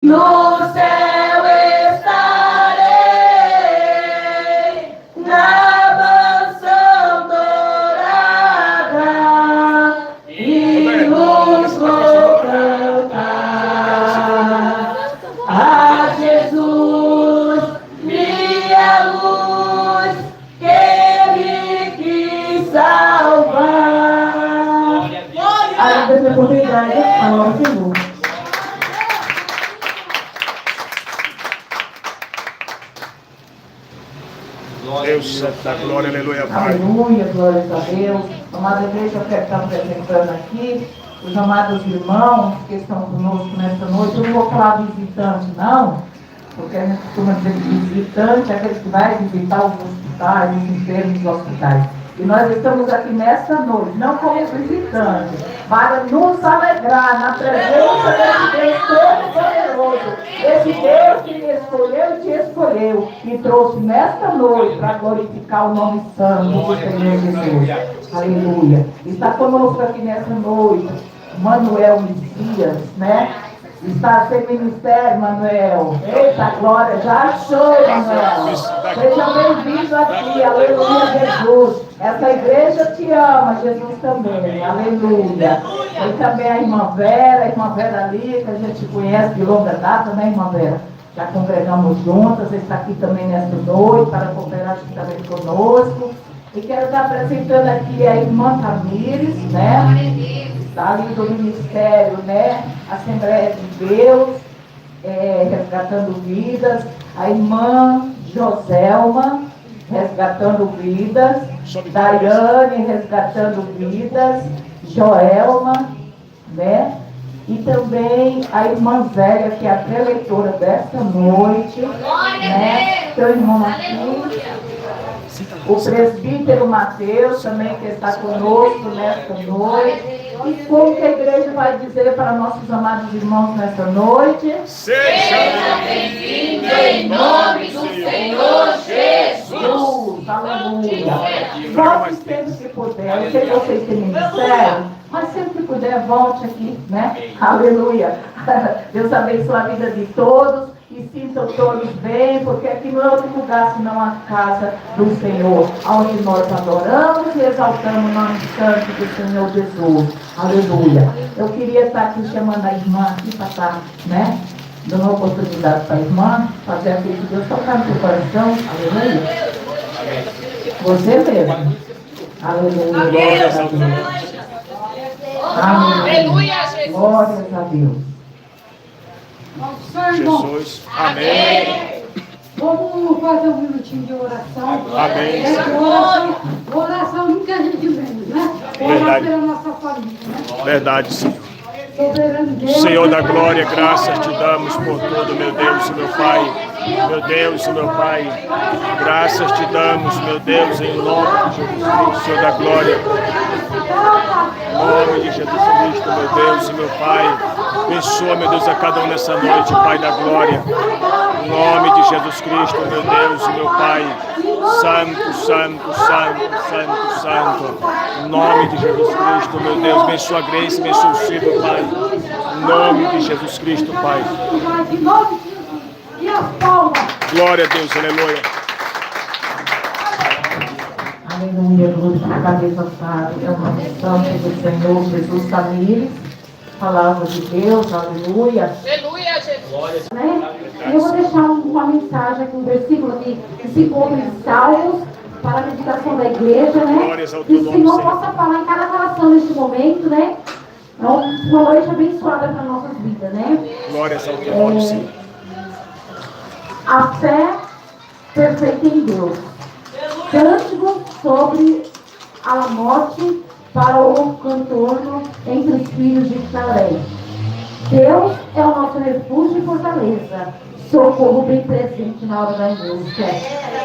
No céu estarei, na mansão dourada, e vos vou cantar a Jesus, minha luz, que me quis salvar. Aí Deus me oportunidade, ao Senhor. Deus da glória, aleluia, Pai. Aleluia, glória a Deus. Amada igreja, eu quero estar apresentando aqui os amados irmãos que estão conosco nesta noite. Eu não vou falar visitante, não, porque a gente costuma dizer que visitante é aquele que vai visitar os hospitais, os enfermos dos hospitais. E nós estamos aqui nesta noite, não como visitantes, para nos alegrar na presença desse Deus Todo-Poderoso, esse Deus que me escolheu e te escolheu, e trouxe nesta noite para glorificar o nome santo do Senhor Jesus. Aleluia. Está conosco aqui nesta noite Manuel Messias, né? Está sem ministério, Manuel. Eita, glória, já achou, Manuel. Seja bem-vindo aqui, aleluia, Jesus. Essa igreja te ama, Jesus também, aleluia. E também a irmã Vera ali, que a gente conhece de longa data, né, irmã Vera? Já congregamos juntas, está aqui também nesta noite, para cooperar juntamente conosco. E quero estar apresentando aqui a irmã Tamires, né? Está ali do ministério, né? Assembleia de Deus, resgatando vidas. A irmã Joselma, resgatando vidas. Daiane, resgatando vidas. Joelma, né? E também a irmã Zélia, que é a preleitora desta noite, né? Seu irmão aqui. O presbítero Mateus também, que está conosco nesta noite. E como que a igreja vai dizer para nossos amados irmãos nesta noite? Seja bem-vindo em nome do Senhor Jesus. Aleluia. Volte sempre que puder. Eu sei que vocês têm ministério, mas sempre que puder, volte aqui, né? Aleluia. Deus abençoe a vida de todos. E sintam todos bem, porque aqui não é outro lugar senão a casa do Senhor, onde nós adoramos e exaltamos o nome santo do Senhor Jesus. Aleluia. Eu queria estar aqui chamando a irmã aqui para estar, né? Dando uma oportunidade para a irmã fazer aquilo que Deus tocar no seu coração. Aleluia. Você mesmo. Aleluia. Glórias a Deus. Aleluia. Glórias a Deus. Jesus, amém. Vamos fazer um minutinho de oração. Amém. Oração nunca é de menos, né? Orar pela nossa família, né? Verdade, Senhor. Soberano Deus, Senhor da glória, graças te damos por tudo, meu Deus e meu Pai. Meu Deus e meu Pai, graças te damos, meu Deus, em nome de Jesus Cristo, Senhor da glória. Em nome de Jesus Cristo, meu Deus e meu Pai. Abençoa, meu Deus, a cada um nessa noite, Pai da glória. Em nome de Jesus Cristo, meu Deus e meu Pai. Santo, santo, santo, santo, santo. Em nome de Jesus Cristo, meu Deus. Abençoa a Grace, abençoa o Silvio, Pai. Em nome de Jesus Cristo, Pai. E as palmas. Glória a Deus, aleluia. Aleluia, glorificado, exaltado é o nome santo do Senhor Jesus Tamires. Palavra de Deus, aleluia. Aleluia, Jesus. Né? E eu vou deixar uma mensagem aqui, um versículo aqui, que se encontra em Salmos, para a meditação da igreja, né? Que o Senhor possa falar em cada coração neste momento, né? Então, uma noite abençoada para nossas vidas, né? Glórias ao teu nome, Senhor. A fé perfeita em Deus. Cântico sobre a morte para o contorno entre os filhos de Israel. Deus é o nosso refúgio e fortaleza, socorro bem presente na hora da angústia.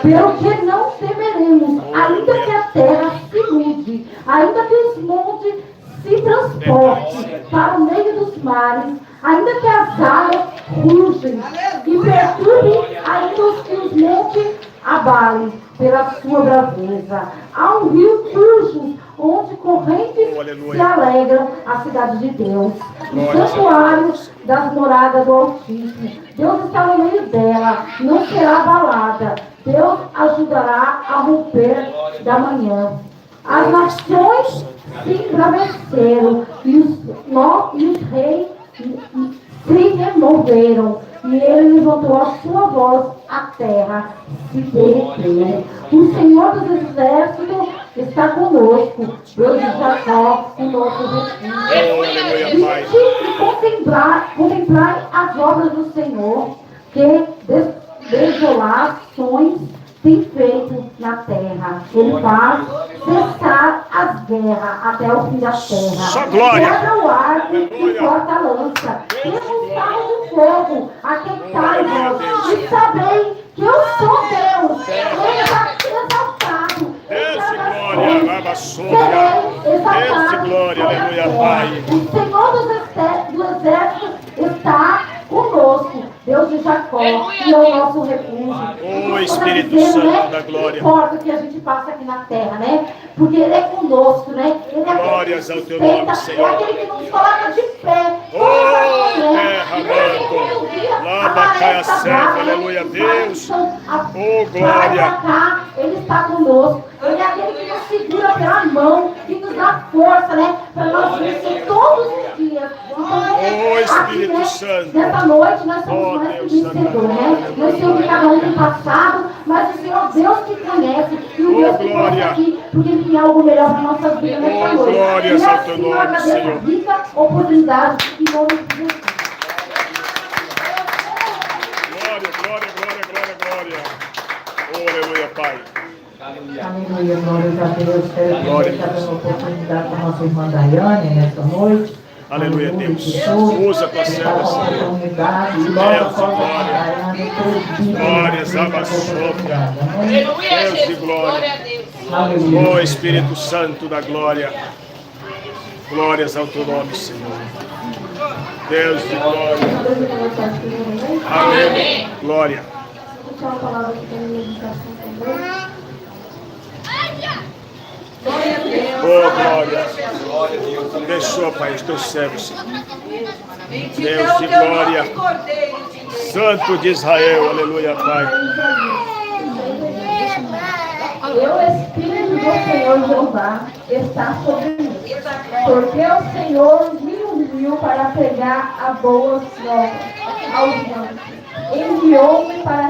Pelo que não temeremos, ainda que a terra se mude, ainda que os montes se transportem para o meio dos mares, ainda que as águas rugem e perturbem, ainda que os montes abalem pela sua braveza. Há um rio cujo onde correntes Oh, aleluia. se alegram a cidade de Deus. O Glória a santuário Deus. das moradas do Altíssimo. Deus está no meio dela, não será abalada. Deus ajudará a romper da manhã. As nações se embraveceram e os reis se removeram. E ele levantou a sua voz, a terra se derreteu. O Senhor dos Exércitos está conosco. Deus de Jacó, o nosso refúgio. Oh, aleluia, Pai. E contemplar as obras do Senhor, que desolações tem feito na terra. Ele faz cessar as guerras até o fim da terra. Só glória. Quebra o arco e corta a lança. Temos carro de fogo, aquentai-vos e sabei que eu sou Deus. Exaltado. Deus de glória, lava sopra. Deus de glória, aleluia, Pai. O Senhor do exército está conosco. Deus de Jacó, e é o nosso refúgio. Oh, Espírito Santo da glória. Não importa o que a gente passa aqui na terra, né? Porque Ele é conosco, né? Ele é Glórias ao teu nome, Senhor. É aquele que nos coloca de pé. Oh, terra, manto. Lava, cai a serva, aleluia, Deus. Oh, glória. Cá, Ele está conosco. Ele é aquele que nos segura pela mão, que nos dá força, né? Para nós vencer todos os dias. Oh, Espírito aqui, né, Santo. Nessa noite nós somos mais que vencedores, né? Não sei o que cada um tem passado, mas o Senhor Deus que conhece e o Deus que trouxe aqui, porque Ele tem algo melhor para nossas vidas nessa noite. Glórias E ao assim teu eu nome, agradeço Senhor. a rica oportunidade em nome de Jesus. Glória, glória, glória, glória, glória. Oh, aleluia, Pai. Aleluia, glórias a Deus. Quero Glória a que está Deus. dando oportunidade para a nossa irmã Daiane nesta noite. Aleluia, Deus. Jesus. Usa a tua serva, Essa Senhor. oportunidade. Deus, Logo após a glória. Daiane, todos os dias, Glórias, essa abassofra. oportunidade. Amém? Aleluia, Deus de Jesus. glória. Glória a Deus. Aleluia. Oh, Espírito Santo da glória. Glórias ao teu nome, Senhor. Deus de glória. Amém. Glória. Deixa uma palavra aqui para a meditação também. Oh, glória. Abençoa, Pai, os teus servos, Senhor. Deus de glória. Santo de Israel. Aleluia, Pai. O Espírito do Senhor Jeová está sobre mim, porque o Senhor me ungiu para pregar a boas novas aos mansos. Enviou-me para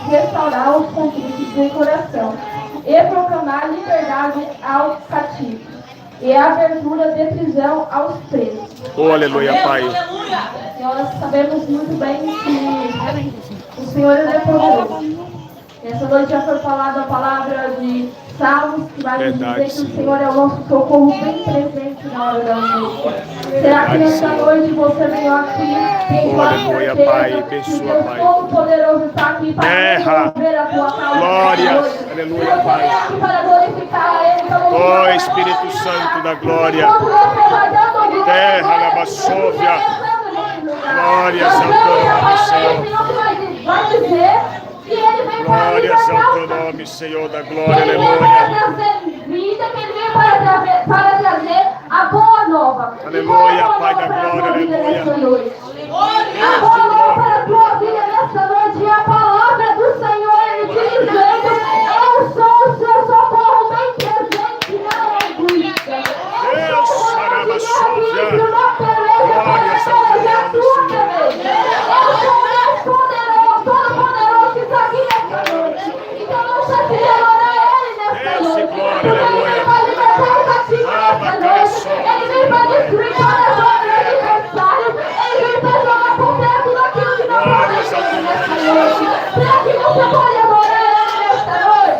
restaurar os contritos do coração e proclamar liberdade aos cativos e a abertura de prisão aos presos. Oh, aleluia, Pai. Nós sabemos muito bem que o Senhor ele é poderoso. Nessa noite já foi falada a palavra de Salmos, que vai nos Verdade, dizer que o Senhor. Senhor é o nosso socorro bem presente na hora da angústia. Será que nessa noite você veio aqui tem Oh, aleluia, Pai. Abençoa, Pai. Todo-Poderoso está aqui para Terra. resolver a tua causa. Glórias. Hoje. Aleluia, Você Pai. veio aqui para glorificar Ele. Então, Oh, Espírito Santo da glória. Terra, Lavassóvia. Glórias ao teu nome, Senhor. Vai dizer que Ele vem para Glórias ao teu libertar. nome, Senhor da Ele glória. veio para Aleluia. trazer vida, que Ele veio para trazer a boa nova. Aleluia, E qual é a boa Pai da nova para a tua glória, vida aleluia. nessa noite? A boa nova para a tua vida nessa noite é a palavra do Senhor. Ele diz dizendo: eu sou o seu socorro bem presente na angústia. Deus, Sarabasóvia. Glórias ao teu nome, Senhor. Eu sou mais poderoso, todo-poderoso que está aqui nessa noite. Então não se adorar a Ele nessa Deus de noite. glória, Ele aleluia. vem para libertar o cativo nessa noite. Ele vem para destruir todas as obras do adversário. Ele vem para jogar por terra tudo aquilo que não pode Glórias ao teu nessa nome, noite. Será que você pode adorar Ele nessa noite?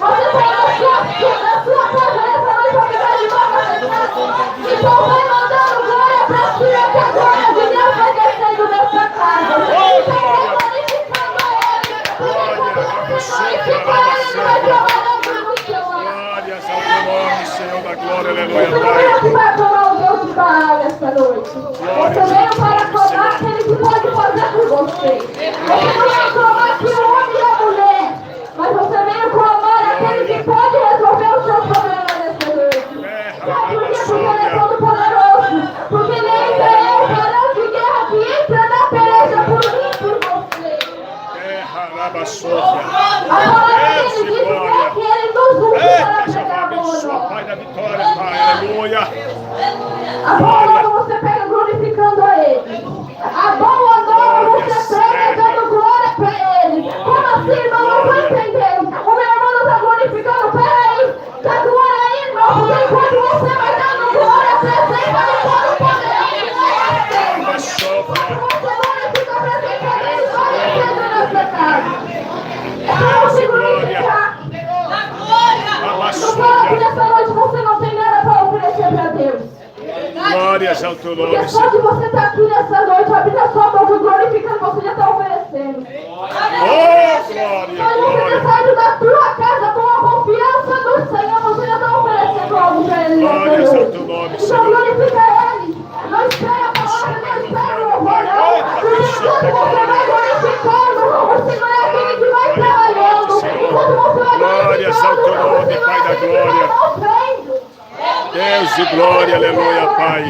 Você tem na sua casa nessa noite para ficar de boca fechada. Então vai mandando glória para ti, que a glória de Deus vai descendo nessa casa. Então vai glorificando a Ele. Glórias ao teu nome, Senhor da glória. Aleluia, Você Pai. veio aqui para clamar o Deus de Baal esta noite. Você veio para clamar aquele que pode fazer por você. Você não veio clamar aqui o homem e a mulher, mas você veio clamar aquele que pode resolver o seu problema nesta noite. Glórias ao teu Porque nome, só de Senhor. você estar aqui nessa noite, abrindo a sua boca, glorificando, você já está oferecendo. Oh, Só de glória, você ter glória. saído da tua casa com a confiança do Senhor, você já está oferecendo algo para Ele nessa Glórias ao noite. teu nome, Então Senhor. glorifica Ele. Não espere a palavra, não espere o louvor, não. Porque enquanto você vai glorificando, o Senhor é aquele que vai trabalhando. Enquanto você vai Glórias ao teu nome, Pai da glória. Deus de glória, aleluia, Pai.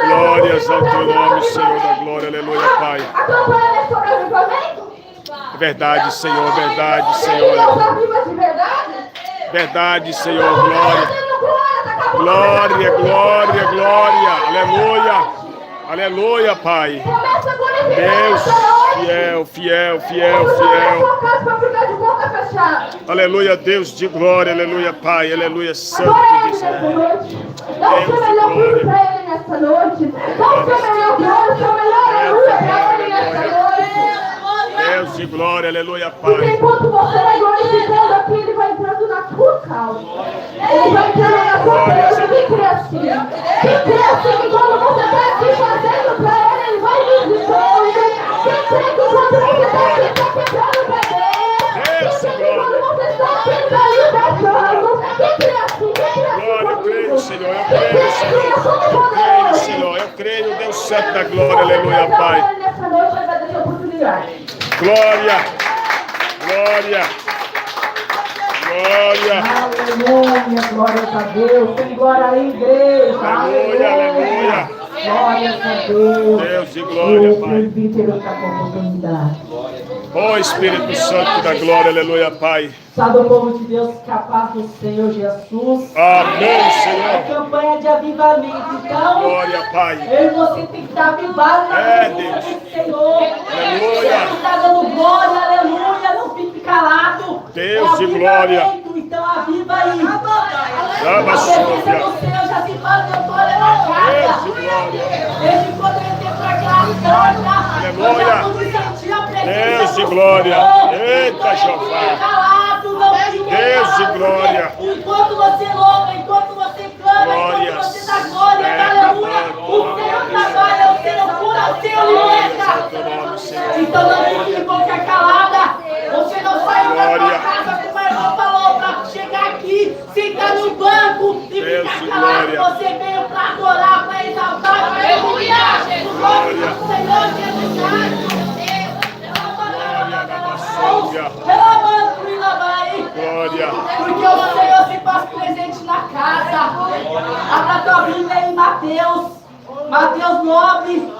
Glórias ao teu nome, Senhor da glória, aleluia, Pai. A campanha é sobre avivamento? Verdade, Senhor, verdade, Deus Senhor. está viva de verdade? Verdade, Senhor, glória. Glória, glória, glória, aleluia. Aleluia, Pai. Começa a glorificar Deus, essa noite. fiel, fiel, fiel, Não sai da fiel. sua casa para ficar de boca fechada. Aleluia, Deus de glória, aleluia, Pai, aleluia, Santo Adora de Ele nessa Israel. noite. Dá o seu Deus de melhor glória. fruto para Ele nessa noite. Dá o seu melhor glória, o seu melhor aleluia para Ele nessa noite. Deus de glória, aleluia, Porque Pai. enquanto você vai glorificando aqui, Ele vai entrando na tua causa. Ele vai entrando na tua causa. Quem crê assim? Quem crê assim que quando você está aqui fazendo para Ele, Ele vai visitando? Quem crê que quando você está aqui, está quebrando o bebê? Quem crê que quando você está aqui, está libertando? Quem crê assim? Quem crê assim? Glória, eu creio, comigo? Senhor, eu Quem creio, crê que Senhor. é todo Eu creio, poderoso? Senhor, eu creio, Deus Santo da glória, aleluia, Pai. Nessa noite vai dar essa oportunidade. Glória, glória, glória. Aleluia, glória a Deus. Tem glória aí, igreja. Aleluia, aleluia. Glória a Deus. Deus de glória, Eu Pai. invito ele para a oportunidade. Ó Espírito Santo da glória, aleluia, Pai. Sabe o povo de Deus, que a paz do Senhor Jesus. Amém, É Senhor. campanha de avivamento. Então, Glória, Pai. eu e você tem que estar avivado na É, presença Deus. do Senhor. Aleluia. Você está dando glória, aleluia. Não fique calado. Deus de É glória. avivamento, então aviva aí. Dama A presença sóbria. do Senhor já se manifestou na casa. Deus de glória. Desde quando eu entrei para aquela porta, Aleluia. eu já pude sentir a presença Deus de do glória. Senhor. Eita, Então, Jeová. fique calado, não fique Deus de calado, glória. porque enquanto você louva, enquanto você clama, Glórias. enquanto você dá glória, É, aleluia, glória. o Senhor trabalha, o Senhor cura, o Senhor liberta. Santo nome, Senhor. Então não fique de boca calada. Você não saiu da sua Glória. casa, como a irmã falou, para chegar aqui, sentar no banco e Deus ficar de calado. glória. Você veio para adorar, para exaltar, para iluminar o nome do Senhor Jesus Cristo. Glória. Glória. Porque o Senhor se faz presente na casa. Abra tua Bíblia em Mateus 9.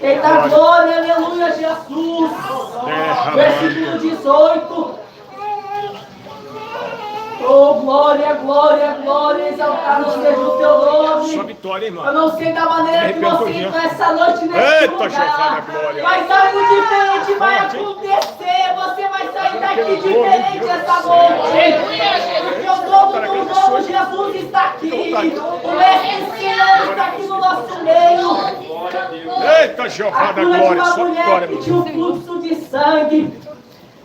Eita glória, aleluia, Jesus. Versículo 18. Oh, glória, glória, glória, exaltado seja o teu nome. Só vitória, Eu irmão. não sei da maneira que você está essa noite nesse Eita, Jeová da lugar, glória. mas algo diferente vai Forte. acontecer. Você vai sair daqui diferente essa noite. Porque o novo Jesus está aqui. O Mestre Senhor está aqui no nosso meio. Eita, Jeová A da cura de glória. uma Só mulher vitória, que meu tinha um fluxo de sangue.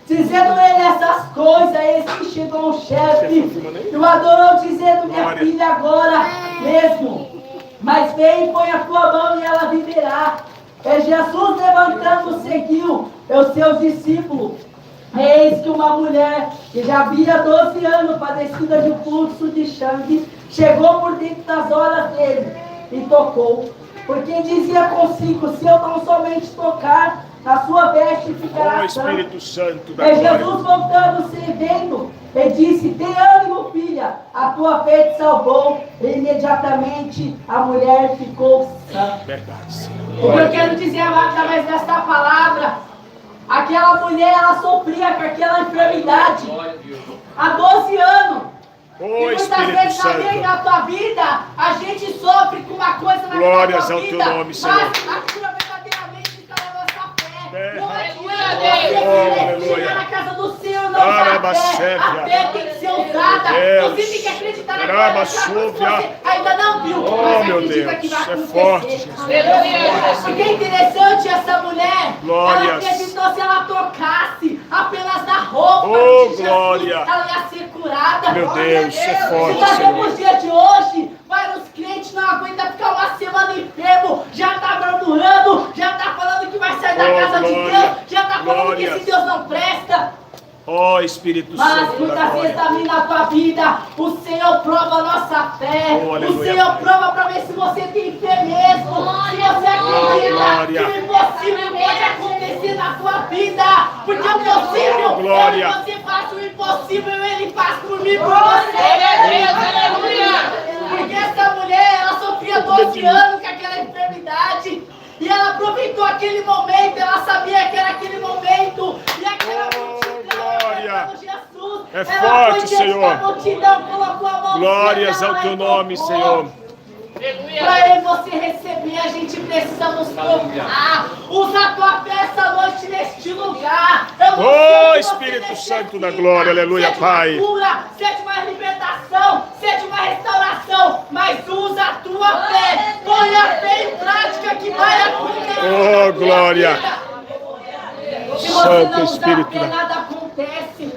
Dizendo ele essas coisas, eis que chegou um chefe e o adorou, dizendo: minha Glória. filha, agora mesmo, mas vem e põe a tua mão e ela viverá. E Jesus, levantando, seguiu os seus discípulos. Eis que uma mulher que já havia 12 anos padecida de um fluxo de sangue chegou por dentro das horas dele e tocou, porque dizia consigo: se eu não somente tocar na sua veste, Ó ficará sã. Espírito Santo da E glória. Jesus, voltando-se, vendo, e disse: tem ânimo, filha, a tua fé te salvou. E imediatamente a mulher ficou sã. Verdade, Senhor. O que eu quero dizer através desta palavra, aquela mulher, ela sofria com aquela enfermidade há 12 anos. Ó E muitas Espírito vezes também Santo. na tua vida, a gente sofre com uma coisa na Glórias tua ao vida, teu nome, Senhor. mas a cura verdadeiramente está na nossa fé. Não adianta Aleluia. você chegar na casa do Senhor e não Araba usar a fé. sépia. A fé tem que ser usada. Deus. Você tem que acreditar Araba naquela coisa que súbia. você ainda não viu, Oh, mas meu acredita Deus, que vai é acontecer. forte, Jesus. Porque é interessante essa mulher, Glórias. ela acreditou, se ela tocasse apenas na roupa Oh, de Jesus, glória. ela ia ser curada. Meu Deus, é forte, Se nós Senhor. vemos os dias de hoje, vários crentes não aguenta ficar uma semana enfermo, já está murmurando, já está falando que vai sair da casa de Deus, já está falando que esse Deus não presta. Ó Espírito Mas Santo da muitas vezes glória. também na tua vida, o Senhor prova a nossa fé. Oh, o aleluia, Senhor Pai. prova para ver se você tem fé mesmo. Se você acredita glória. que o impossível pode acontecer na tua vida. Porque o possível, glória. eu e você faz o impossível, Ele faz por mim e por você. Porque essa mulher, ela sofria 12 anos com aquela enfermidade. E ela aproveitou aquele momento, ela sabia que era aquele momento. E aquela multidão, glória. Jesus, É ela forte, foi diante Senhor. da multidão, colocou a mão Glórias no céu, ao teu ela nome, tocou. Senhor. Para eu e você receber, a gente precisa nos tocar. Usa a tua fé essa noite neste lugar. Eu não sei o Ô que Espírito você Santo da necessita. glória, aleluia, Seja Pai. uma cura, seja uma libertação, seja uma restauração, mas usa a tua fé. Põe a fé em prática que vai acontecer. Ô, glória. Se você Santo não usar Espírito fé, da- nada acontece.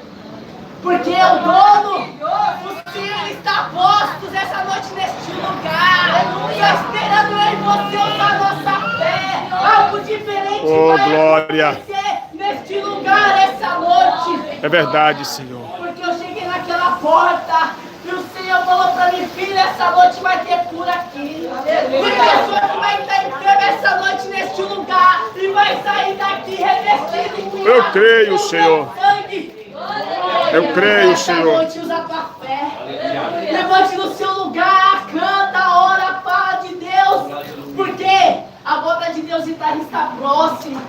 Porque o dono do Senhor está postos essa noite neste lugar. Está esperando eu e você usar nossa fé. Algo diferente Oh, vai glória. acontecer neste lugar essa noite. É verdade, Senhor. Porque eu cheguei naquela porta e o Senhor falou para mim, filho, essa noite vai ter cura aqui. Tem pessoa que vai estar enferma essa noite neste lugar e vai sair daqui revestido em Eu creio, Senhor. sangue. Eu creio, Essa Senhor. noite usa a tua fé. Levante no seu lugar, canta, ora, fala de Deus. Porque a boca de Deus está próxima.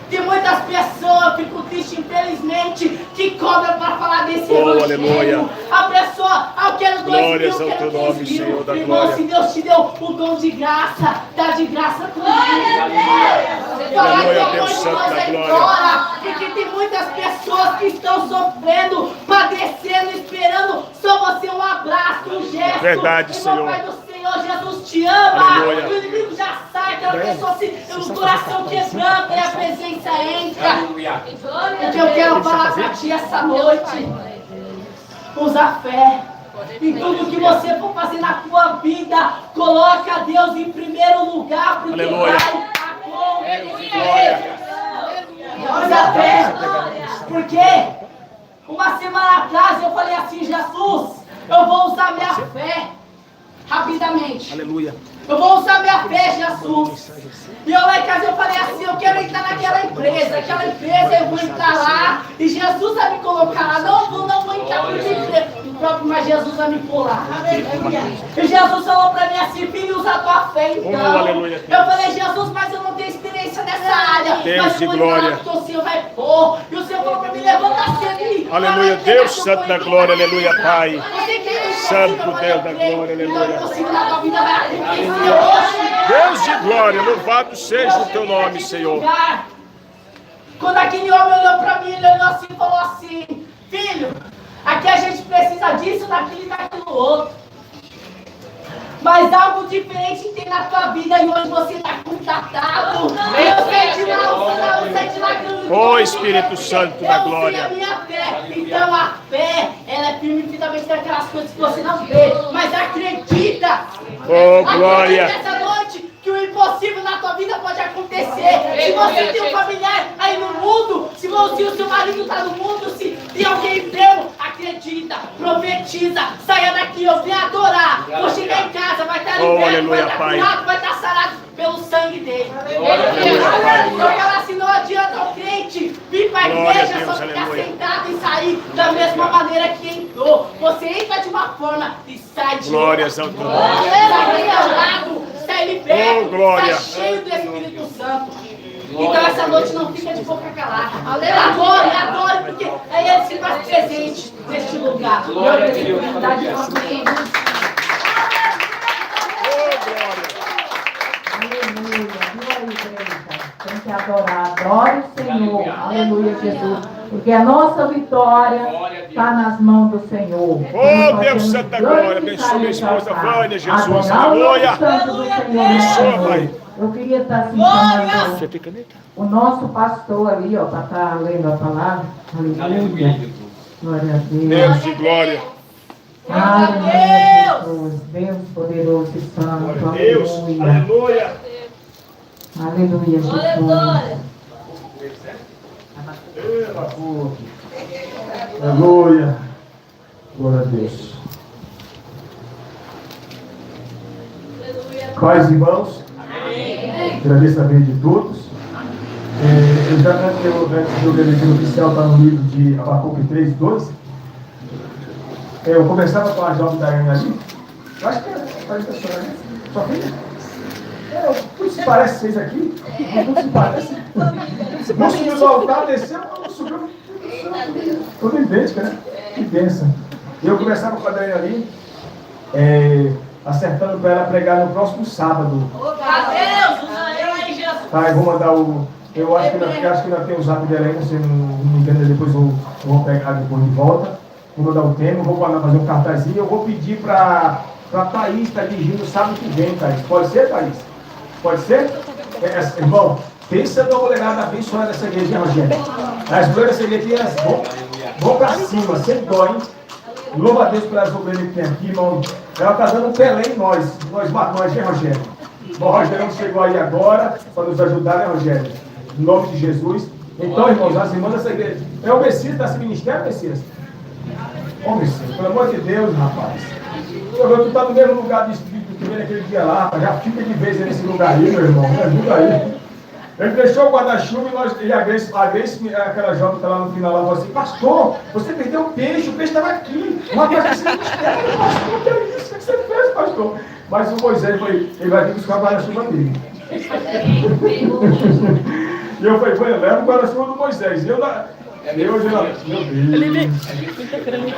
Tem muitas pessoas, eu fico triste, infelizmente, que cobram para falar desse evangelho. Aleluia. A pessoa, eu quero 2 mil, Glórias eu ao quero teu nome, 10 mil. Senhor da Irmão, glória. se Deus te deu o dom de graça, dá de graça comigo. Aleluia, Deus Santo da glória. Porque tem muitas pessoas que estão sofrendo, padecendo, esperando só você um abraço, um gesto. Verdade, Irmão, Senhor. Pai do Senhor, Jesus te ama. Aleluia. O inimigo já sai, aquela pessoa o coração quebrando e a presença entra. O que eu quero falar para ti essa noite, usa fé. Em tudo que você for fazer na tua vida, coloca Deus em primeiro lugar, porque Aleluia. vai acontecer. Glória. Usa fé. Porque uma semana atrás eu falei assim, Jesus, eu vou usar minha fé rapidamente. Aleluia. Eu vou usar minha fé, Jesus. E eu lá em casa eu falei assim, eu quero entrar naquela empresa eu vou entrar lá, e Jesus vai me colocar lá. Não vou entrar por mim próprio, mas Jesus vai me pôr lá. E Jesus falou pra mim assim, filho, usa a tua fé então. aleluia, Deus. Eu falei, Jesus, mas eu não tenho experiência nessa área. Deus mas de eu vou entrar glória. lá porque o Senhor vai pôr. E o Senhor falou pra mim, levanta cedo e Aleluia, Deus Santo da glória, aleluia, Pai. Santo Deus da glória, aleluia. Deus de glória, louvado seja o teu nome, Senhor. Quando aquele homem olhou para mim, ele olhou assim e falou assim, filho, aqui a gente precisa disso, daquilo e daquilo outro. Mas algo diferente tem na tua vida e hoje você está contatado. Eu sei de lá, eu sei de lá que Ô Espírito Santo da glória. Eu sei a minha fé. Então a fé, ela é firme finalmente naquelas coisas que você não vê. Mas acredita. Ô glória. Acredita essa noite que o impossível na tua vida pode acontecer. Se você tem um familiar aí no mundo, se o seu marido está no mundo, se tem alguém enfermo, acredita, profetiza, saia daqui, eu vim adorar. Vou chegar em casa, vai estar liberto, aleluia, vai estar Pai. curado, vai estar sarado pelo sangue dele. Aleluia, Pai. Eu falo assim, não adianta o crente vir para a Glória a igreja, Deus, só ficar aleluia. sentado e sair da mesma maneira que entrou. Você entra de uma forma e sai de Glórias outra. ao teu nome. Sai restaurado, sai liberto, Oh, glória. sai cheio do Espírito Santo. Então essa noite não fica de boca calada. Adore, porque aí ele se faz presente neste lugar. Glória a Deus. Ô glória. Aleluia, viu aí, igreja? Tem que adorar, adore o Senhor, aleluia, Jesus, porque a nossa vitória está nas mãos do Senhor. Ô Deus Santo da glória, abençoe minha esposa Vânia, Jesus, aleluia. Abençoa, Pai. Eu queria estar assim chamando Você tem caneta? o nosso pastor ali, ó, para estar lendo a palavra. Aleluia. Glória a Deus. Deus de glória. Aleluia. Jesus, Deus poderoso e santo. Glória a Deus. Aleluia. Aleluia. Aleluia, Jesus. Aleluia. Glória a Deus. Paz, irmãos. Agradeço a vida de todos. Eu já antes de eu ler o oficial está no livro de Abacuque 3, 2. Eu conversava com a jovem Daiane ali. Eu acho que é parece a senhora, né? Sua filha? Tudo se parece vocês aqui? Tudo se parece. Não subiu do altar, desceu, não subiu. Tudo idêntica, né? Que bênção. Eu conversava com a Daiane ali, acertando para ela pregar no próximo sábado. Tá, eu vou mandar o. Eu acho que ainda tem o zap dela ainda, se não me engano, depois eu vou pegar depois de volta. Vou mandar o tema, vou fazer um cartazinho. Eu vou pedir para Thaís estar dirigindo sábado que vem, Thaís. Pode ser, Thaís? Pode ser? Irmão, pensa na mulherada abençoada dessa igreja, Rogério. As mulheres dessa igreja, elas vão para cima, sem dó, hein? Louva a Deus pelas ovelhas que tem aqui, irmão. Ela está dando um Pelé em nós, né, Rogério? O Rogério chegou aí agora para nos ajudar, né, Rogério? Em nome de Jesus. Então, irmãos, as irmãs dessa igreja. É o Messias desse ministério, Messias? Ô, Messias, pelo amor de Deus, rapaz. Tu está no mesmo lugar que veio naquele dia lá, rapaz. Já fica de vez nesse lugar aí, meu irmão. Me ajuda aí. Ele deixou o guarda-chuva e a Grace, aquela jovem que está lá no final, lá, falou assim: pastor, você perdeu o peixe estava aqui. Uma coisa assim, mistério, pastor, que é isso? O que você fez, pastor? Mas o Moisés foi, ele vai vir buscar o guarda-chuva dele. E eu falei, leva o guarda-chuva do Moisés. Meu Deus.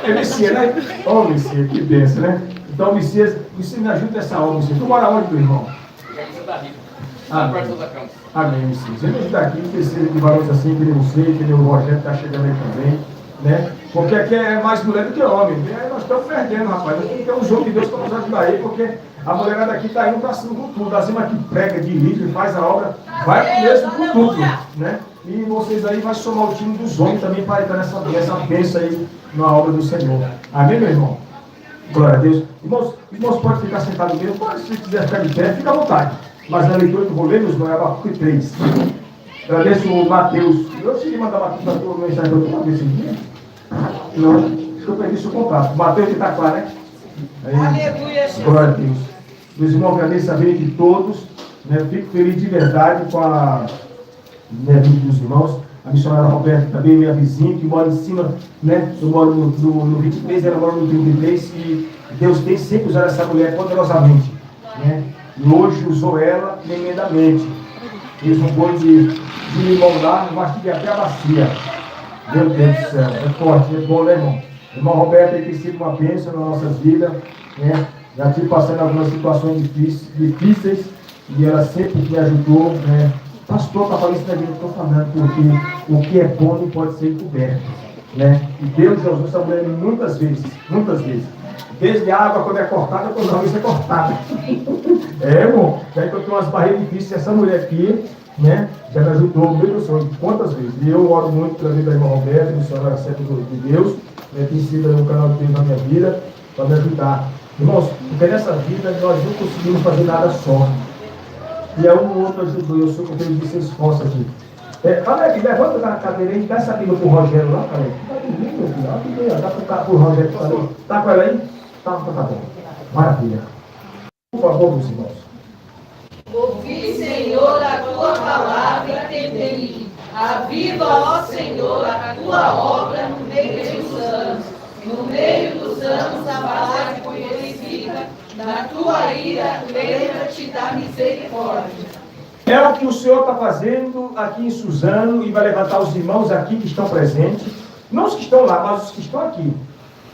É Messias, né? Ô, Messias, que bênção, né? Então, Messias, me ajuda nessa obra, Messias. Tu mora onde, meu irmão? Amém, Messias. Ele me ajuda aqui, precisa de valores assim, que nem você, que nem o Rogério está chegando aí também, né? Porque aqui é mais mulher do que homem. E aí nós estamos perdendo, rapaz. Nós temos que ter um jogo de Deus para nos ajudar aí, porque a mulherada aqui está indo para cima com tudo. Acima que prega, dirige, faz a obra, vai mesmo com tudo, né? E vocês aí vão somar o time dos homens também para entrar nessa bênção aí na obra do Senhor. Amém, meu irmão? Glória a Deus. Irmãos podem ficar sentados mesmo, pode, se quiser ficar de pé, fica à vontade. Mas na leitura que eu vou ler, meus irmãos, é Abacuque 3. Agradeço o Mateus. Eu cheguei a mandar Mateus para a tua mensagem para tu esse dia? Não, acho que eu perdi seu contato. Mateus de Itaquá, né? Aleluia, Jesus. Glória a Deus. Meus irmãos, agradeço a vida de todos. Né? Fico feliz de verdade com a vida dos irmãos. A missionária Roberta também, minha vizinha, que mora em cima, né? Eu moro no 23, ela mora no 33, e Deus tem sempre usado essa mulher poderosamente, né? E hoje usou ela tremendamente. Fez um boi de limão lá, mastiga até a bacia. Meu Deus do céu, é forte, é bom, né, irmão? Irmão Roberto tem sido uma bênção nas nossas vidas, né? Já tive passando algumas situações difíceis, e ela sempre me ajudou, né? Pastor, está falando isso da gente, estou falando, porque o que é bom não pode ser encoberto, né? E Deus já usou essa mulher muitas vezes. Desde a água, quando é cortada, quando a luz é cortada. Irmão, já encontrei umas barreiras difíceis, essa mulher aqui, né, já me ajudou, meu sonho, quantas vezes. E eu oro muito pela vida da irmã Roberta, missionária sempre de Deus, né, tem sido um canal de Deus na minha vida, para me ajudar. Irmãos, porque nessa vida nós não conseguimos fazer nada só. E um outro ajudou, eu sou com aquele de ser esforço aqui. Alex, levanta na cadeira e dá essa Bíblia pro Rogério lá, Alex. Dá pro Rogério. Tá com ela aí? Tá bom. Maravilha. Por favor, meus irmãos. Ouvi, Senhor, a tua palavra e temi. Aviva, ó Senhor, a tua obra no meio dos anos. No meio dos anos, a base glorifica. Na tua ira, lembra-te da misericórdia. É o que o Senhor está fazendo aqui em Suzano e vai levantar os irmãos aqui que estão presentes. Não os que estão lá, mas os que estão aqui.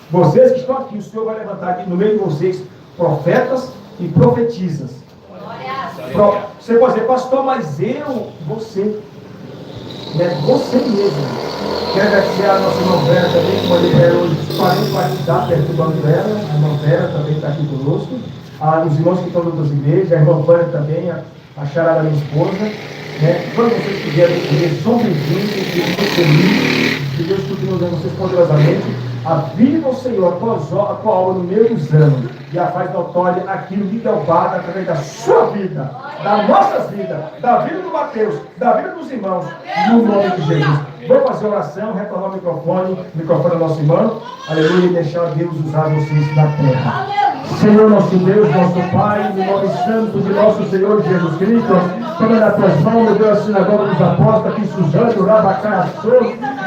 Vocês que estão aqui, o Senhor vai levantar aqui no meio de vocês profetas e profetisas. Você pode dizer, pastor, mas você, né? Você mesmo. Quero agradecer a nossa irmã Vera também, que pode ir hoje os parentes para ajudar, perturbando ela. A irmã Vera também está aqui conosco. Os irmãos que estão em outras igrejas, a irmã Vânia também, a charada da minha esposa. Né? Quando vocês quiserem, são bem-vindos, muito feliz. Que Deus continue usando vocês poderosamente. Aviva o Senhor, a tua obra no meio dos anos. e a faz notória aquilo que Deus guarda através da sua vida, das nossas vidas, da vida do Mateus, da vida dos irmãos, no nome de Jesus. Vou fazer oração, retornar o microfone do nosso irmão, aleluia, e deixar Deus usar vocês na terra. Senhor nosso Deus, nosso Pai, no nome santo de nosso Senhor Jesus Cristo, toma nas tuas mãos, meu Deus, a sinagoga dos apóstolos, aqui Suzano, Rabacaçô,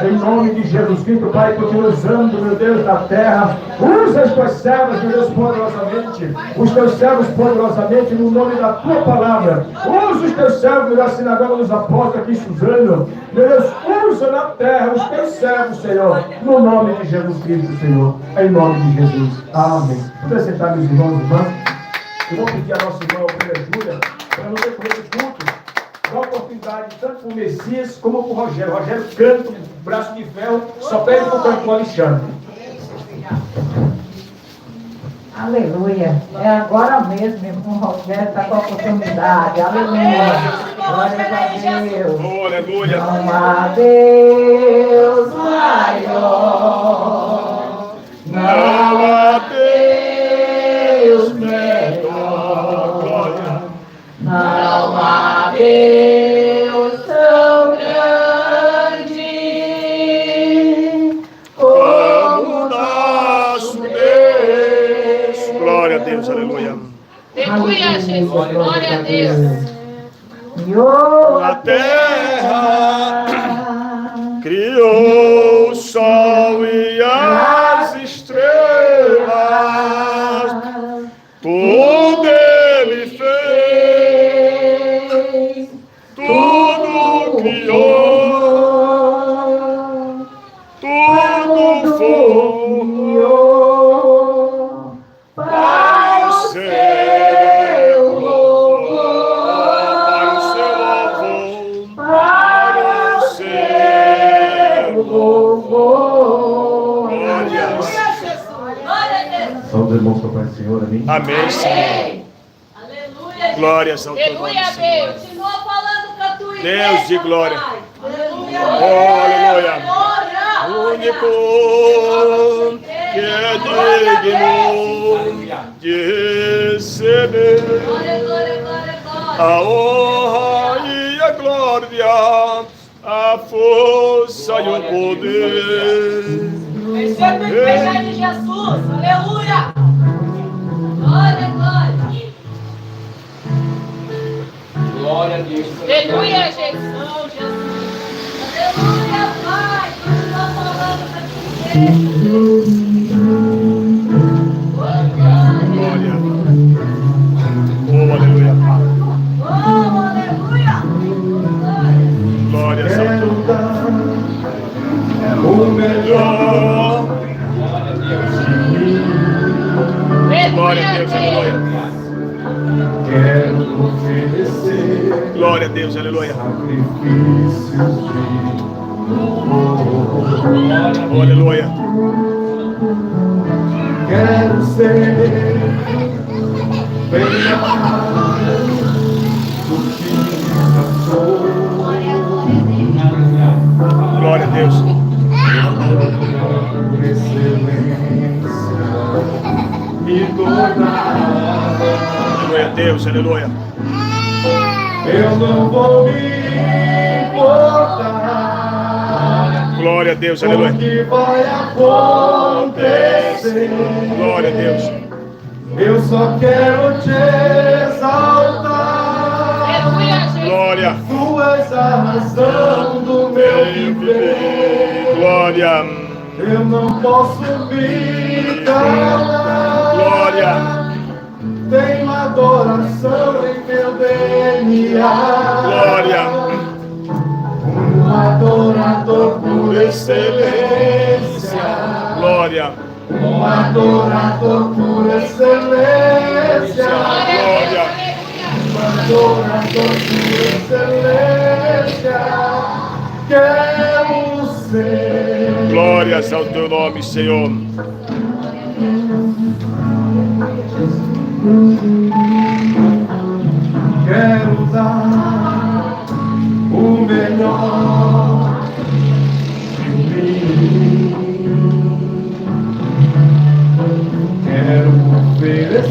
em nome de Jesus Cristo, Pai, continua usando, meu Deus, na terra. Usa as tuas servas, meu Deus, poderosamente, os teus servos poderosamente, no nome da tua palavra. Usa os teus servos da sinagoga dos apóstolos, aqui Suzano, meu Deus, usa na terra os teus servos, Senhor, no nome de Jesus Cristo, Senhor, em nome de Jesus. Amém. Vamos sentar, meus irmãos e irmãs. Eu vou pedir a nossa irmã, a Júlia, para no decorrer do culto, dar oportunidade tanto para o Messias como para o Rogério. O Rogério canta, braço de ferro, só pede para o cantor Alexandre. Aleluia. É agora mesmo, irmão Rogério está com a oportunidade. Aleluia. Glória a Deus. Aleluia. Não há Deus maior. Não há Deus melhor. glória. Não há Deus tão grande como Nosso Deus. Glória a Deus, aleluia. Aleluia, Jesus. Glória a Deus. A terra criou o sol e as estrelas, tudo ele fez, tudo criou, tudo formou para o seu louvor, para o seu louvor. Glórias. São os irmãos com a paz do Senhor, amém? Amém, Senhor. Aleluia. Glórias ao teu nome, Aleluia, Senhor. Deus. Continua falando com a tua igreja, Deus de glória. Pai. Aleluia. Aleluia. Glória. Único que é digno de receber Glória, glória, glória, glória. a honra e a glória, a força e o poder. Receba a igreja de Jesus. Aleluia. Glória, glória. Glória a Deus. Aleluia, Jesus. Aleluia, Pai. Continua falando com a tua igreja. Glória. Oh, aleluia, Pai. Oh, aleluia. Glória ao teu nome. O melhor. Glória a Deus, aleluia. Quero oferecer Glória a Deus, aleluia. sacrifícios de Oh, aleluia. quero ser bem mais do que já sou. Glória a Deus. Por excelência me tornar. Glória a Deus, aleluia. Eu não vou me importar Glória a Deus, com o aleluia. que vai acontecer. Glória a Deus. Eu só quero te exaltar. Aleluia, Jesus. Glória. Tu és a razão do meu viver. Glória. Eu não posso me calar. Glória. Tenho adoração em meu DNA. Glória. Um adorador por excelência. Glória. Um adorador por excelência. Glória. Um adorador por excelência. Quero ser. Glórias ao teu nome, Senhor. Quero dar o melhor de mim. Quero oferecer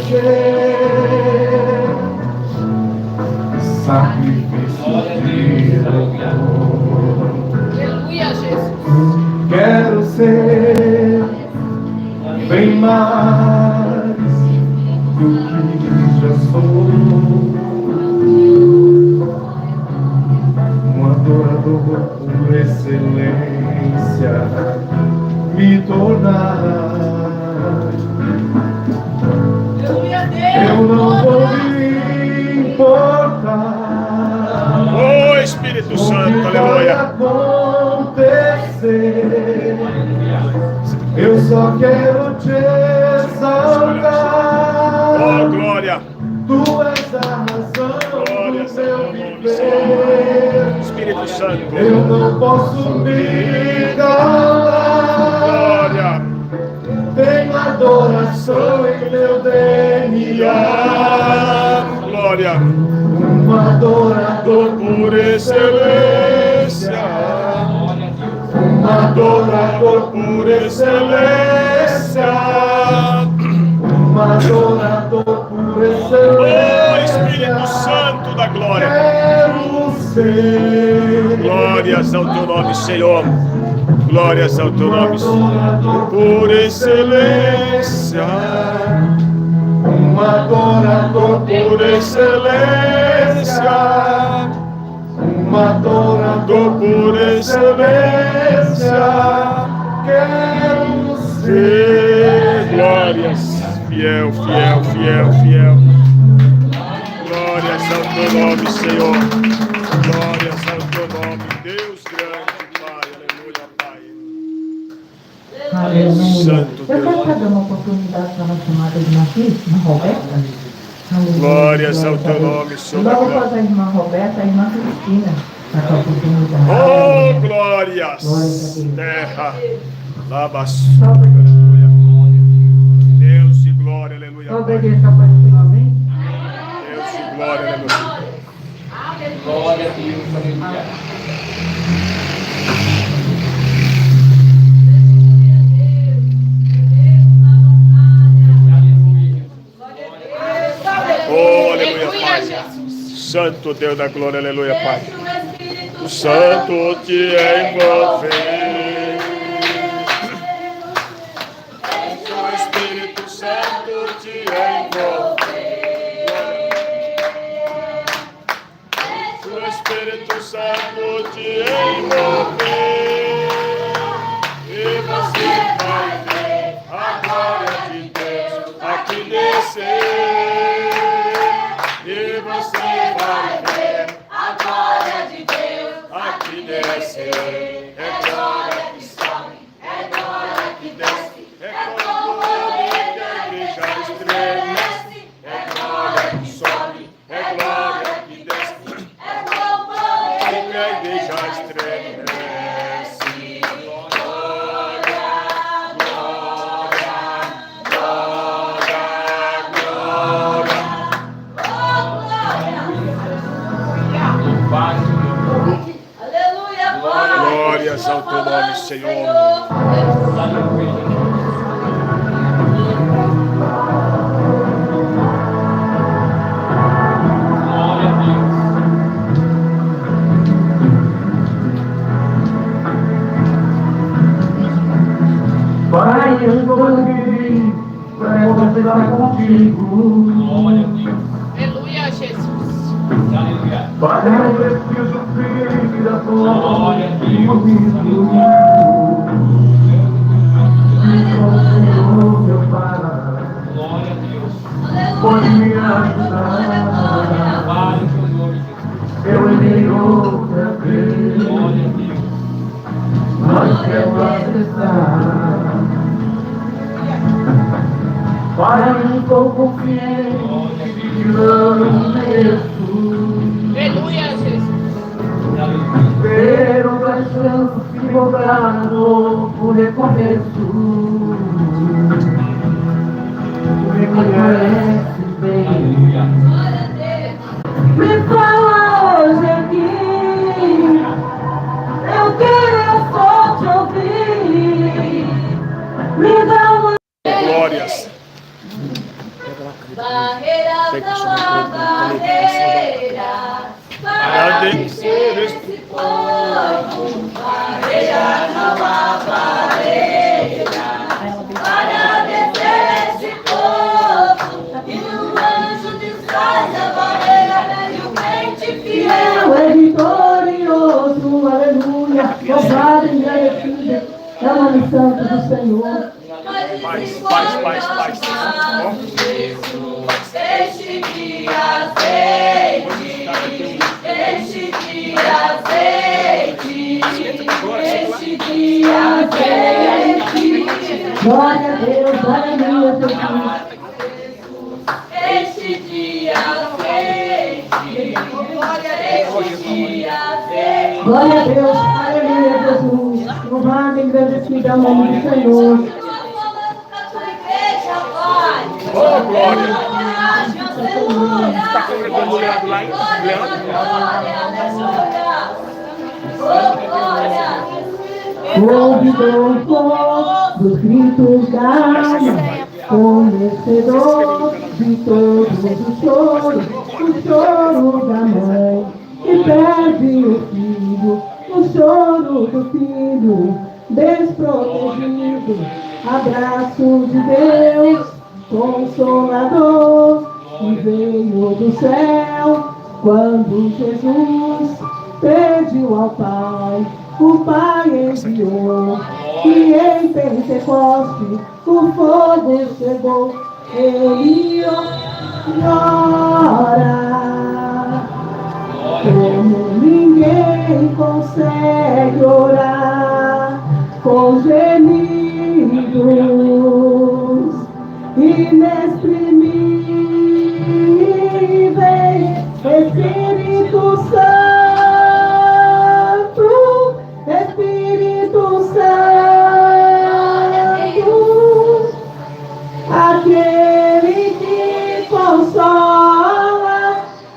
adorador por excelência me tornar. Eu não vou me importar. Oh Espírito Santo, aleluia. Acontecer. Eu só quero te exaltar. Oh glória. Tu és a razão Glória do meu ao nome, viver. Espírito Santo. Eu não posso me calar. Glória. Tenho adoração em meu DNA. Glória. Um adorador Por excelência. um adorador por excelência. Um adorador por excelência. Oh Espírito Santo da glória. Quero ser. Glórias ao teu nome, Senhor. Glórias ao teu nome, Senhor. Por excelência. Um adorador Por excelência. um adorador Por excelência. quero ser. Glórias. Fiel, fiel, fiel, fiel. Glórias ao teu nome, Senhor. Glórias ao teu nome, Deus grande, Pai. Aleluia, Pai. Aleluia. Santo Eu quero Deus. fazer uma oportunidade para nossa amada irmã aqui, irmã Roberta. Aleluia. Glórias ao Glória a teu Deus. nome, Senhor. Logo após a irmã Roberta, a irmã Cristina. Para a oportunidade. Oh, Aleluia. glórias. Glória a Deus. Terra. Labaçu. Aleluia. Deus e glória, aleluia. Pai. Obedeça ao Pai, amém? Deus e glória, aleluia. Glória a Deus, aleluia. Oh, aleluia, Pai. Santo Deus da glória, aleluia, Pai. O Santo te envolve. O Espírito Santo te envolve. O Espírito Santo te envolve. E você vai ver a glória de Deus aqui descer. E você vai ver a glória de Deus aqui descer. É glória que sobe, é glória que desce. É glória que a igreja estremece. É glória que sobe, é glória que desce. É glória que a igreja estremece. Glória, glória, glória, glória. Aleluia, Glórias ao teu nome, Senhor. Pai, eu estou aqui para conversar contigo. Aleluia, Jesus. Pai, eu preciso vir da tua Glória a Deus. comigo. Senhor, meu Pai, Glória a Deus. pode me ajudar. Vale o teu nome, Jesus. Eu irei outra vez, Glória a Deus. mas quero acessar. Pai, eu estou confiante que não mereço Aleluia, Jesus. ter outra chance de voltar novo recomeço. Me conhece bem. Aleluia. Glória a Deus. Me fala hoje aqui. Eu quero só te ouvir. Me dá uma. Glórias. Barreiras não há barreiras para vencer esse povo. Barreiras não há barreiras para vencer esse povo. E o anjo desfaz a barreira e o crente fiel É vitorioso. aleluia. Louvado e agradecido é o nome santo do Senhor. Paz. Enche de azeite, enche de azeite, enche de azeite. Glória a Deus, aleluia, Jesus. Enche de azeite, enche de azeite. Glória a Deus, aleluia, Jesus. Louvado e agradecido é o nome do Senhor. Oh, glória. Está congregando o Leandro lá, hein? Ouvidor dos gritos da alma, conhecedor de todos os choros, o choro da mãe que perde o filho, o choro do filho desprotegido, abraço de Deus, consolador, que veio do céu quando Jesus pediu ao Pai. O Pai enviou, e em Pentecoste o fogo chegou. Ele ora, como ninguém consegue orar, com gemidos inexprimíveis. Espírito Santo, Espírito Santo, aquele que consola,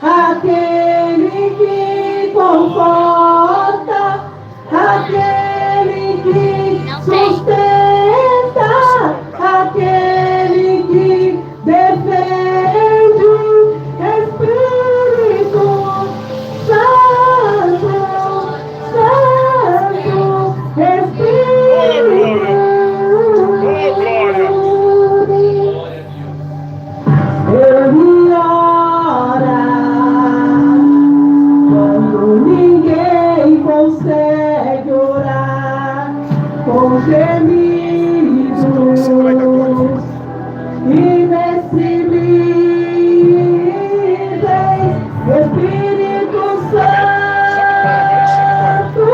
aquele que conforta, aquele que sustenta, aquele que defende, Espírito Santo, Santo, Espírito. Ele ora quando ninguém consegue orar, com gemidos inexprimíveis. Espírito Santo,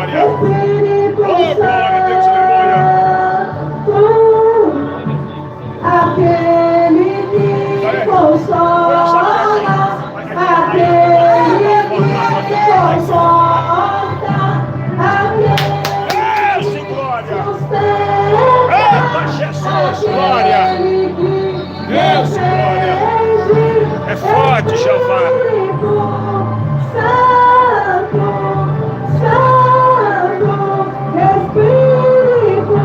Espírito Santo, aquele que consola, aquele que conforta, aquele que sustenta, aquele que Deus, glória. É forte, Jeová. Santo, Santo, Espírito.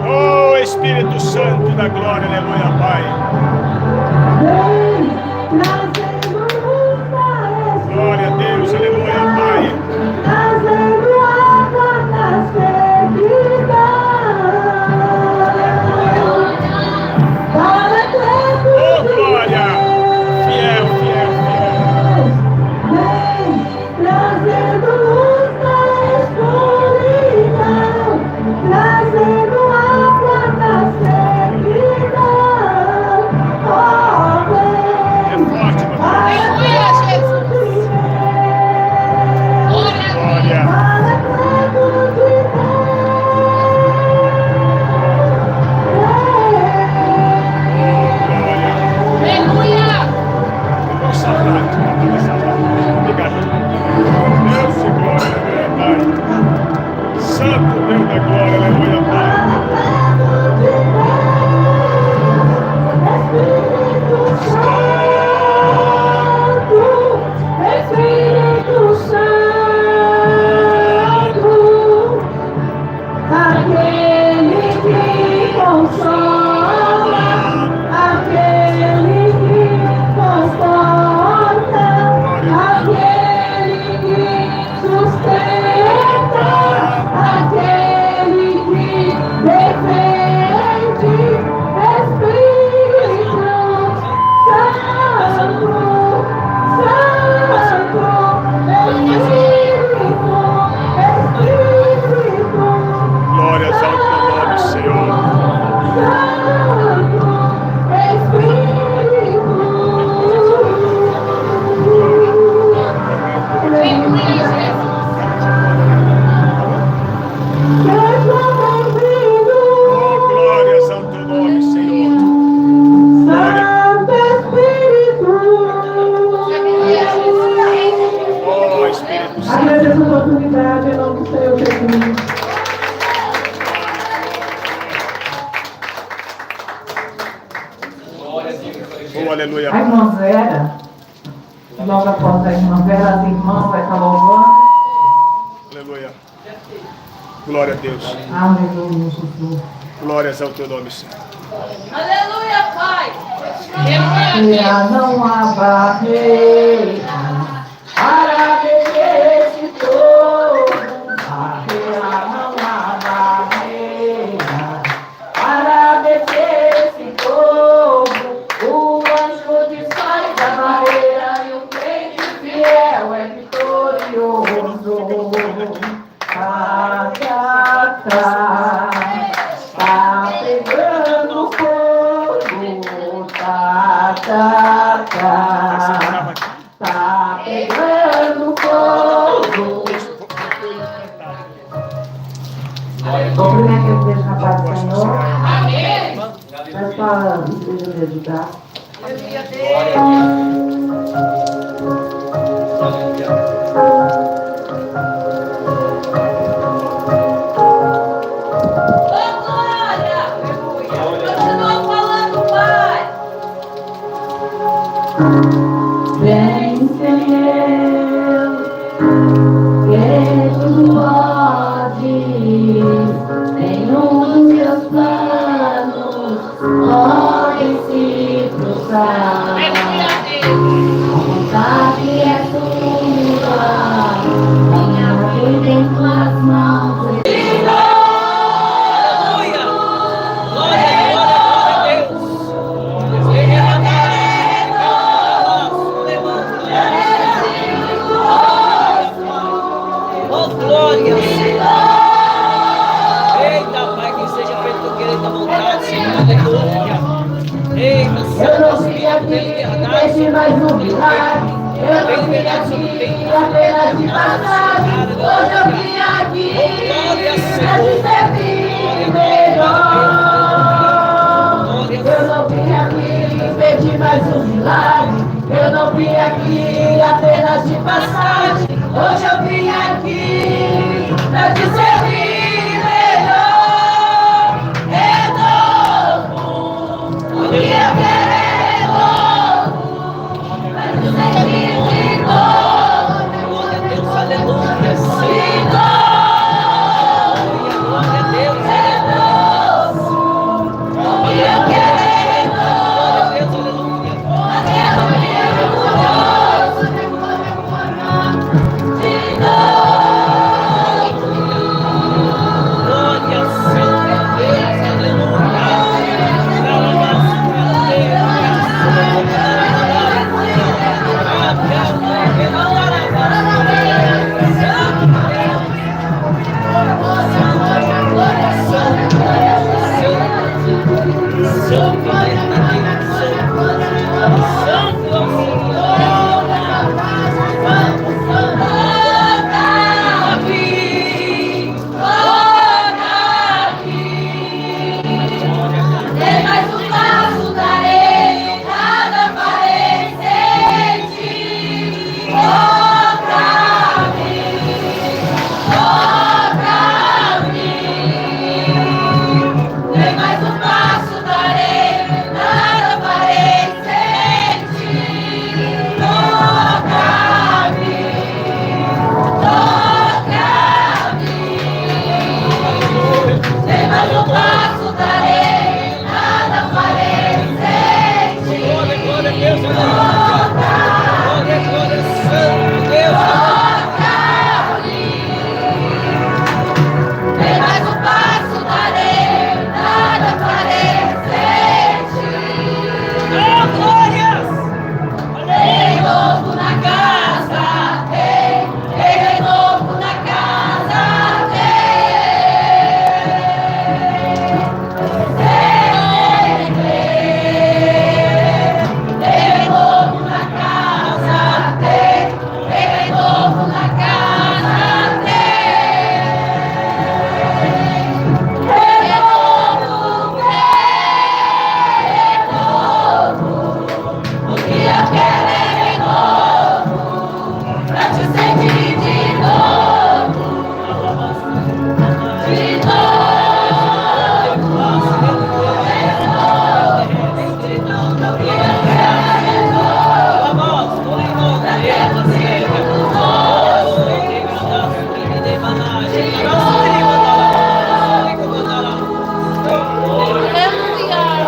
Oh, Espírito Santo da glória, aleluia, Pai. Vem trazendo luz da Glória a Deus, aleluia, Pai. trazendo água da sequidão. Para todos Oh, glória. Fiel. vem trazendo luz da escuridão, trazendo água da sequidão. essa oportunidade em nome do Senhor Jesus. Oh, aleluia. A irmã Vera, logo após a irmã Vera, as irmãs vai estar louvando. Aleluia. Glória a Deus. Aleluia, Jesus. Glórias ao teu nome, Senhor. Aleluia, Pai. Não há barreira para beber esse todo. Barreira, não há barreira para beber esse todo. O anjo desfaz a barreira e o crente fiel é vitorioso. Tá, tá, tá. Tá pegando fogo, tá, tá, tá. Tá pegando fogo. Cumprimento a igreja na paz do Senhor. Amém. Peço a igreja me ajudar. Ô, glória. Continua falando, Pai. Vem, Senhor, que tu podes, nenhum dos teus planos pode se frustrar. A vontade é tua, minha vida em tuas mãos. Aleluia. Glória, glória, glória a Deus. Oh, glória ao Senhor. Eita, Pai, que seja feito o querer da vontade, Senhor. Aleluia. Eita, Eu não Santo vim Espírito, aqui tem liberdade. deixe mais um milagre. Eu não vim aqui apenas de passagem. Hoje eu vim aqui pra te servir melhor. Eu não vim aqui pedir mais um milagre. Eu não vim aqui apenas de passagem. Hoje eu vim aqui pra te servir melhor. É novo, o que eu quero é novo. Pra te servir de novo. Glória a Deus, aleluia. De Sim. novo, Glória a Deus, é novo. O que eu quero é novo. glória a Deus, aleluia. Aquela maravilhosa, de novo.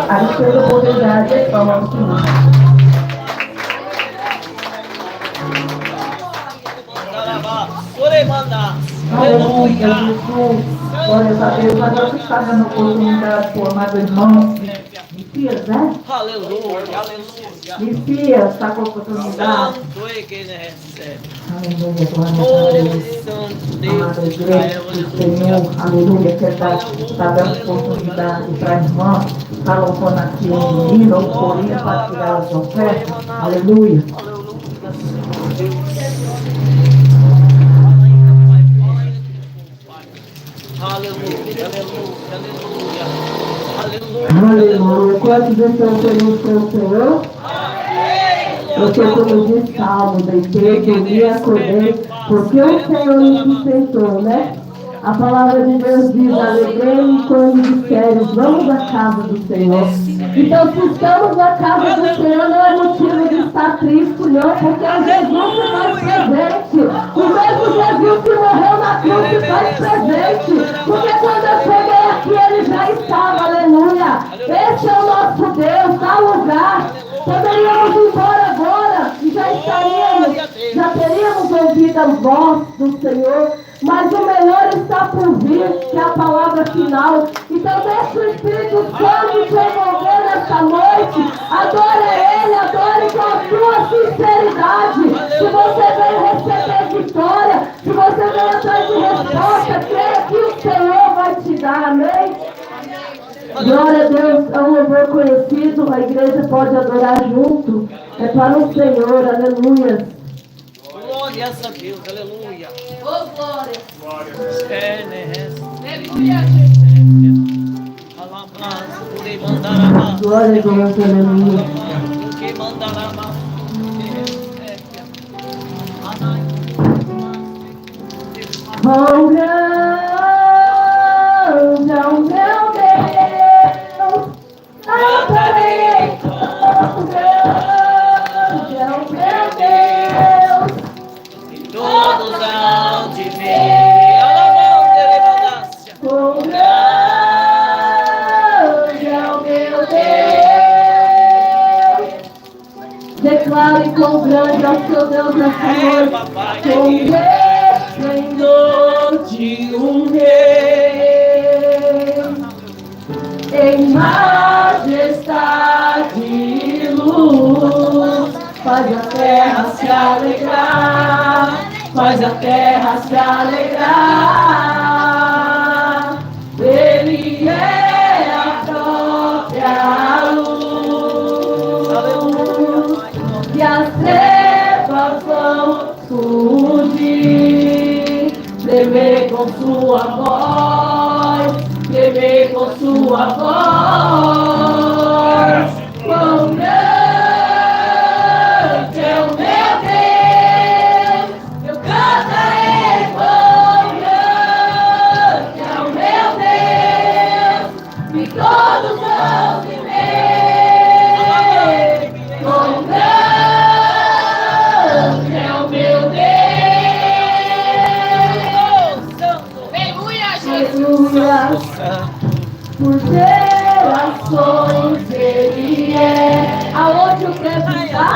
A sua oportunidade é próxima. Aleluia, Jesus. Glória a Deus. Agora você está dando oportunidade para o amado irmão Messias, né? Aleluia. Messias está com oportunidade. Santo é quem recebe. Aleluia, glória a Oh, Deus. Santo Deus Amada de igreja Israel, do Senhor, aleluia, que está dando oportunidade para a irmã, está louvando aqui o menino, o corinho, para tirar as ofertas, aleluia. Aleluia, Aleluia. Quantos estão felizes com o Senhor? Porque como diz Salmo, deitei, dormi, acordei, porque o Senhor me sustentou, né? A palavra de Deus diz, alegrei quando disseres, vamos à casa do Senhor. Então, se estamos na casa do Senhor, não é motivo de estar triste, não, porque é Jesus que faz presente. O mesmo Jesus que morreu na cruz que faz presente. Porque quando eu cheguei aqui, ele já estava, aleluia. Esse é o nosso Deus, tal lugar. Poderíamos ir embora agora e já teríamos ouvido a voz do Senhor. Mas o melhor está por vir, que é a palavra final. Então deixa o Espírito Santo te envolver nesta noite. Adore Ele, adore com a sua sinceridade. Se você veio receber vitória, se você veio atrás de resposta, creia que o Senhor vai te dar, amém? Glória a Deus, é um louvor conhecido, a igreja pode adorar junto. É para o Senhor, aleluia. glória a Deus, aleluia. Oh, glória. Glória a Deus, aleluia. Oh, grande é o meu Deus, adorei. Oh, grande é o meu Deus. Todos hão de ver. Oh, grande é o meu Deus. Declare quão grande é o seu Deus nessa noite. Quão esplendor de um rei, em majestade e luz, faz a terra se alegrar, faz a terra se alegrar. Ele é a própria luz, e as trevas vão surgir, tremer com sua voz, tremer com sua voz. Quão grande é o meu Deus, eu cantarei. Quão grande é o meu Deus, e todos vão viver. Quão grande é o meu Deus. Aleluia. Por gerações ele é. Aonde o tempo está?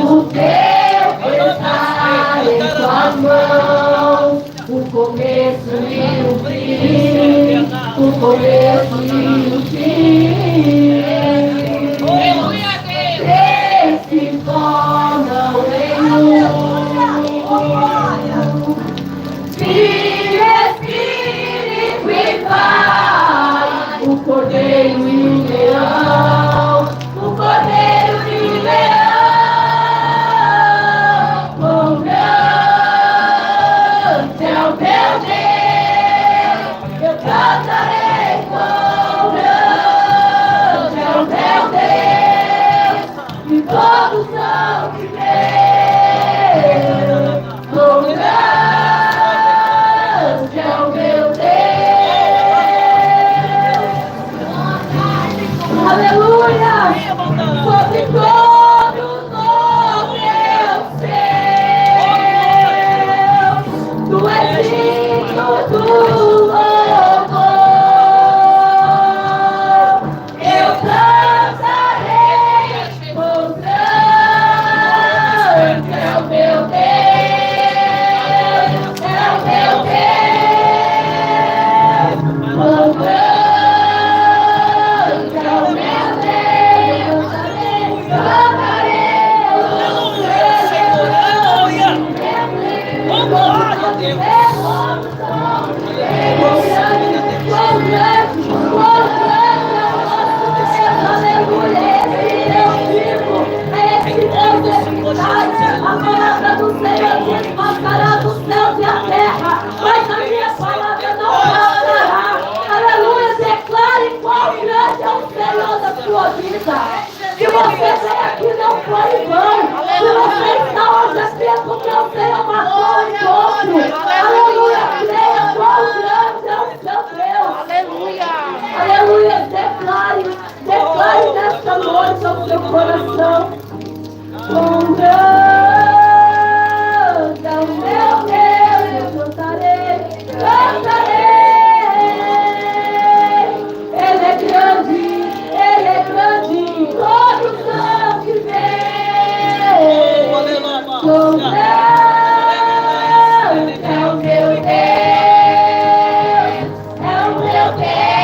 O tempo está em suas mãos. O começo e o fim. O começo e o fim. Aleluia, Deus. Três se formam em um. Filho, Espírito e Pai, o Cordeiro e o Leão, o Cordeiro e o Leão. Quão grande é o meu Deus, eu cantarei. Quão grande Se você veio aqui não foi em vão. Se você está hoje aqui porque o Senhor marcou o encontro. Aleluia, creia quão grande é o seu Deus. Aleluia. Aleluia, declare nesta noite ao seu coração. Quão grande é o meu Deus, eu cantarei. Ele é grande. Todos são que vêm. Com Deus é o meu Deus, é o meu Deus.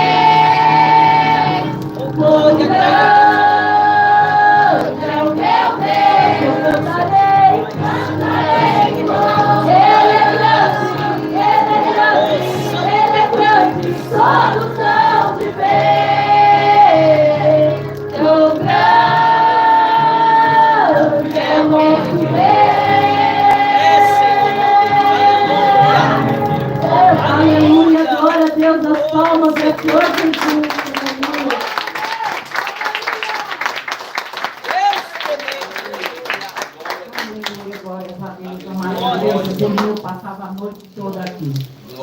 Com Deus é o meu Deus. Eu cantarei. Ele é grande, Ele é grande. Todos são que vêm. Aleluia, glória a Deus, as palmas é todas juntas. Aleluia, glória a Deus, amado Deus, eu passava a noite toda aqui,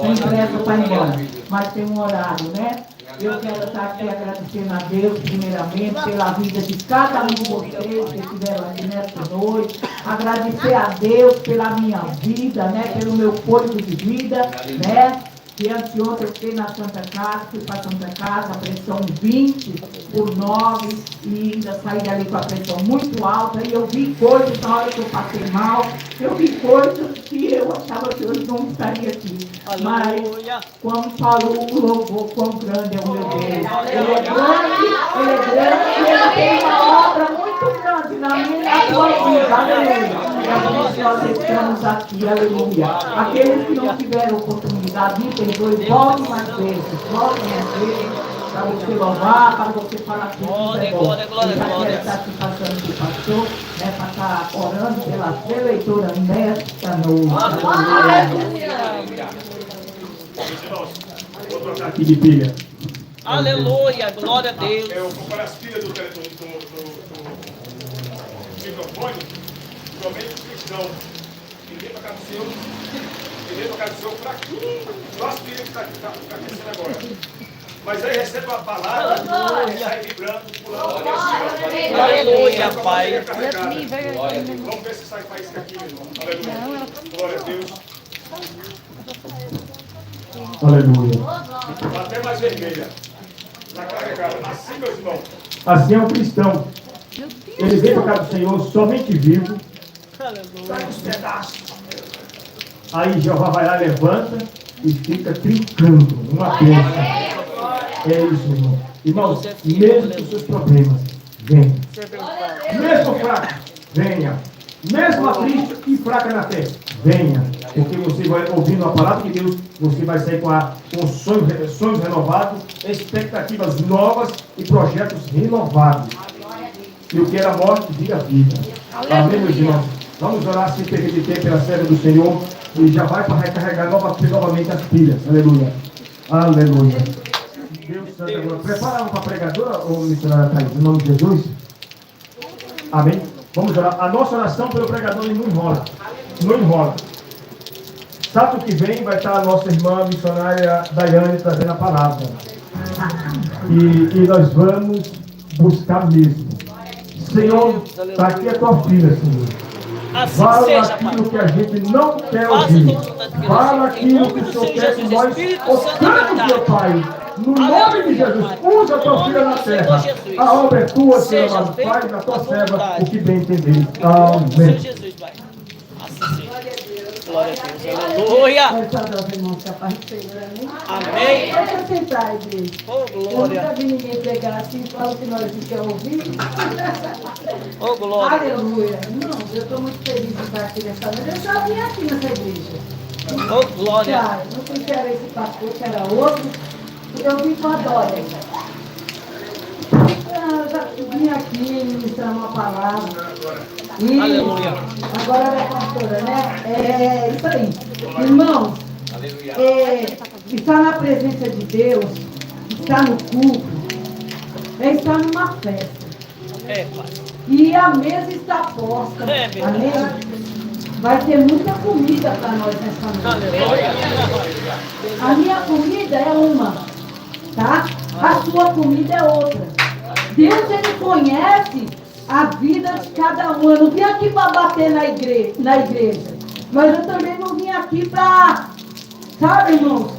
sem pressa para ir embora, mas tem um horário, né? Eu quero estar aqui agradecendo a Deus, primeiramente, pela vida de cada um de vocês que estiveram aqui nesta noite. Agradecer a Deus pela minha vida, né? Pelo meu fôlego de vida, né? Que anteontem eu fiquei na Santa Casa, fui para a Santa Casa, a pressão 20/9, e ainda saí dali com a pressão muito alta, e eu vi coisas na hora que eu passei mal, eu vi coisas que eu achava que eu não estaria aqui. Mas, como falou o louvor, quão grande é o meu Deus. Ele é grande, ele tem uma obra muito grande na minha e na sua vida, aleluia. E a gente, nós estamos aqui, aleluia. Aqueles que não tiveram oportunidade, perdoe, voltem mais vezes, para você louvar, para você falar que Deus é bom. Eu já quero estar te passando que passou, né, para estar orando pela eleitora nesta noite. Vou trocar aqui de pilha. Aleluia, glória a Deus. Eu vou comprar as pilhas do microfone, somente o cristão. Que vem para cá do Senhor, fraquinho. Só as pilhas que está aquecendo agora. Mas aí recebe uma palavra e sai vibrando, pulando. Aleluia, Pai. Vamos ver se sai faísca aqui, meu irmão. Aleluia. Glória a Deus. Aleluia. Até mais vermelha. Está carregada. Assim, meus irmãos. Assim é um cristão. Ele vem para cá do Senhor somente vivo. Sai os pedaços. Aí Jeová vai lá, levanta e fica trincando uma bênção. É isso, irmão. Irmãos, mesmo com os seus problemas, venha. Mesmo fraco, venha. Mesmo triste e fraca na fé, venha. Porque você vai ouvindo a palavra de Deus, você vai sair com sonhos renovados, expectativas novas e projetos renovados. E o que era morte, vira vida. Amém, meus irmãos? Vamos orar sem perder de tempo pela serva do Senhor. E já vai para recarregar novamente as pilhas. Aleluia. Aleluia. Deus Santo agora. Prepara para a pregadora, ou missionária Thaís, em nome de Jesus. Amém. Vamos orar. A nossa oração pelo pregador não enrola. Não enrola. Sábado que vem vai estar a nossa irmã missionária Daiane trazendo a palavra. E nós vamos buscar mesmo. Senhor, está aqui a tua filha, Senhor. Assim Fala seja, aquilo Pai. que a gente não quer Faça ouvir. tua vontade, Deus. Fala Em aquilo nome que o do Senhor Senhor quer que Jesus, nós Espírito Santo da ouçamos, verdade. meu Pai. No nome de Aleluia, Jesus, Pai. usa a Em tua nome filha na do Senhor terra. Jesus. A obra é tua, Senhor Seja amado. feita Faz da a tua tua serva vontade. o que bem entender. Em nome do Senhor Amém. Jesus, Pai. Assim seja. Glória a Deus. Aleluia. Amém. Pode sentar, igreja. Oh, Eu nunca glória. vi ninguém pregar assim, fala o que nós não quer ouvir. Oh, glória. Aleluia. Irmãos, eu estou muito feliz de estar aqui nessa noite. Eu já vim aqui nessa igreja. Oh, glória. Já, não sei se era esse pastor, se era outro. Eu vim com a Dória. Eu já vim aqui ministrar uma palavra. E Aleluia. agora ela é pastora, né? É isso aí. Irmãos, estar na presença de Deus, estar no culto, é estar numa festa. É, Pai. E a mesa está posta. É verdade. Amém? Vai ter muita comida para nós nessa noite. Aleluia. A minha comida é uma, tá? A sua comida é outra. Deus, Ele conhece a vida de cada um. Eu não vim aqui para bater na igreja. Mas eu também não vim aqui para, sabe, irmãos?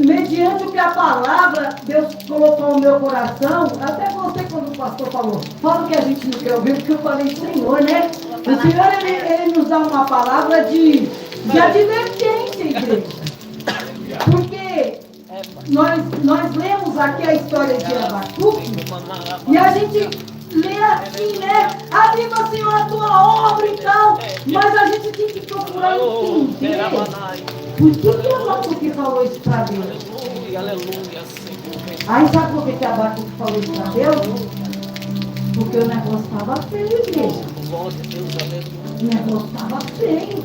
Mediante o que a palavra Deus colocou no meu coração, até você quando o pastor falou, fala o que a gente não quer ouvir, porque eu falei, Senhor, né? O Senhor, ele nos dá uma palavra de advertência, igreja. Porque nós lemos aqui a história de Abacuque, e a gente lê assim, né? Aviva, Senhor, a tua obra e tal, mas a gente tem que procurar entender. Por que Abacuque falou isso para Deus? Aleluia, aleluia, Senhor. Aí sabe por que Abacuque falou isso para Deus? Porque o negócio estava feio, igreja. Glória a Deus, aleluia. O negócio estava feio.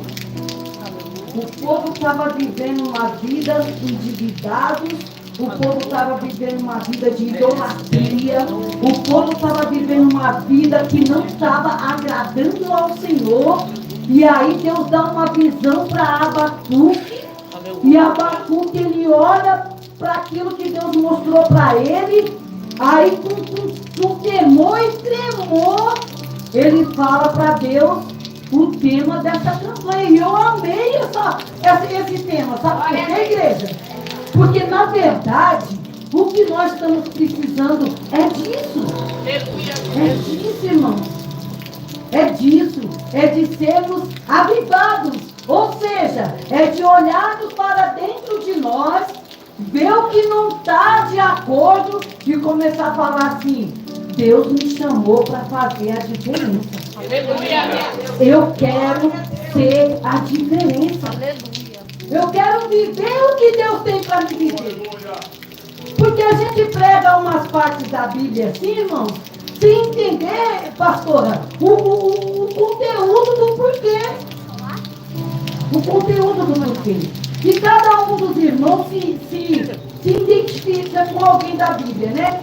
O povo estava vivendo uma vida endividado. O povo estava vivendo uma vida de idolatria. O povo estava vivendo uma vida que não estava agradando ao Senhor. E aí Deus dá uma visão para Abacuque. E Abacuque, ele olha para aquilo que Deus mostrou para ele. Aí com temor e tremor, ele fala para Deus o tema dessa campanha. E eu amei esse tema. Sabe por quê, igreja? Porque, na verdade, o que nós estamos precisando é disso. É disso, irmãos. É disso. É de sermos avivados. Ou seja, é de olharmos para dentro de nós, ver o que não está de acordo e começar a falar assim, Deus me chamou para fazer a diferença. Eu quero ser a diferença. Eu quero viver o que Deus tem para me viver. Porque a gente prega umas partes da Bíblia assim, irmãos, sem entender, pastora, o conteúdo do porquê. O conteúdo do porquê. E cada um dos irmãos se identifica com alguém da Bíblia, né?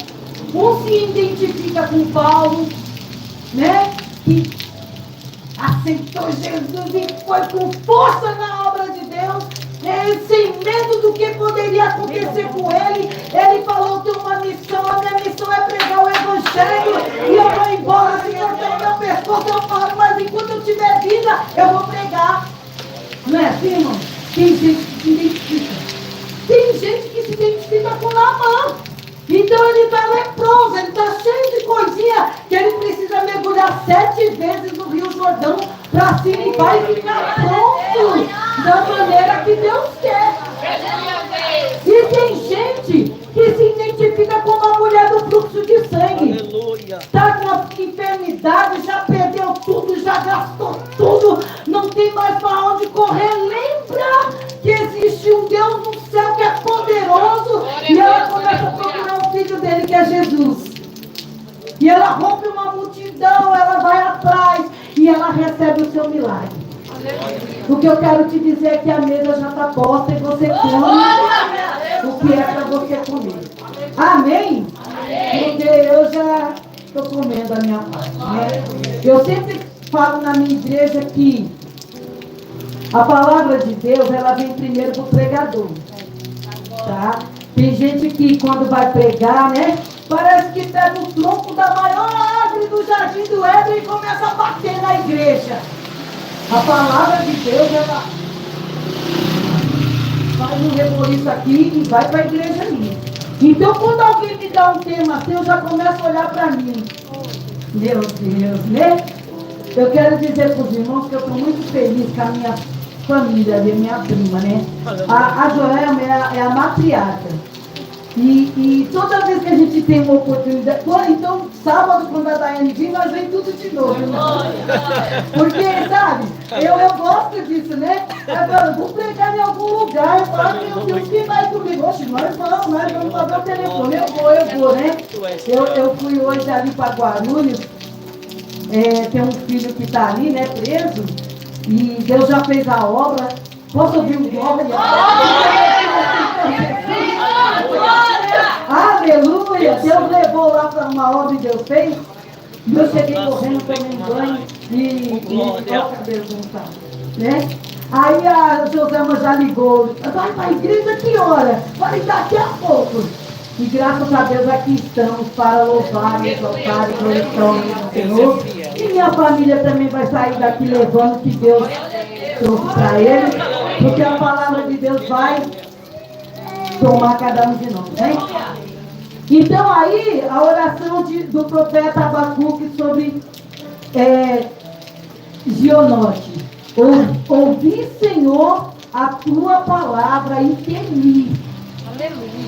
Um se identifica com Paulo, né? Que aceitou Jesus e foi com força na obra de Deus, sem medo do que poderia acontecer com ele. Ele falou: tem uma missão, a minha missão é pregar o Evangelho, e eu vou embora, se cortar o meu pescoço, eu falo, mas enquanto eu tiver vida, eu vou pregar. Não é assim, irmão? Tem gente que se identifica. Tem gente que se identifica com Naamã. Então ele está leproso, ele está cheio de coisinha que ele precisa mergulhar 7 vezes no Rio Jordão para se limpar e ficar pronto da maneira que Deus quer. E tem gente que se identifica com uma mulher do fluxo de sangue. Aleluia. Está com a enfermidade, já perdeu tudo, já gastou tudo, não tem mais para onde correr. Lembra que existe um Deus no céu que é poderoso, e ela começa a procurar o filho dele, que é Jesus. E ela rompe uma multidão, ela vai atrás e ela recebe o seu milagre. O que eu quero te dizer é que a mesa já está posta e você come o que é para você comer. Amém? Porque eu já estou comendo a minha parte, né? Eu sempre falo na minha igreja que a palavra de Deus, ela vem primeiro para o pregador, tá? Tem gente que quando vai pregar, né, parece que pega o tronco da maior árvore do Jardim do Éden e começa a bater na igreja. A palavra de Deus, ela faz um reboliço aqui e vai para a igreja ali. Então, quando alguém me dá um tema assim, eu já começo a olhar para mim. Meu Deus, né? Eu quero dizer para os irmãos que eu estou muito feliz com a minha família, a minha prima, né? A Joelma é a matriarca. E toda vez que a gente tem uma oportunidade, então sábado quando a Daiane vir, nós vem tudo de novo, né? Porque, sabe, eu gosto disso, né? Agora, vou pregar em algum lugar, eu falo, meu Deus, quem vai comigo? Oxe, nós vamos fazer o telefone, eu vou, né? Eu fui hoje ali para Guarulhos, tem um filho que está ali, né, preso, e Deus já fez a obra. Posso ouvir um glória? Aleluia! Deus levou lá para uma obra e Deus fez. E eu cheguei correndo, tomei banho e né? Aí a Joselma já ligou. Vai para a igreja que hora? Falei, daqui a pouco. E graças a Deus aqui estamos para louvar, exaltar e glorificar o nome do Senhor. E minha família também vai sair daqui levando o que Deus trouxe para eles. Porque a palavra de Deus vai tomar cada um de nós, né? Então aí, a oração do profeta Abacuque sobre Gionote. Ouvi, Senhor, a tua palavra e temi. Aleluia.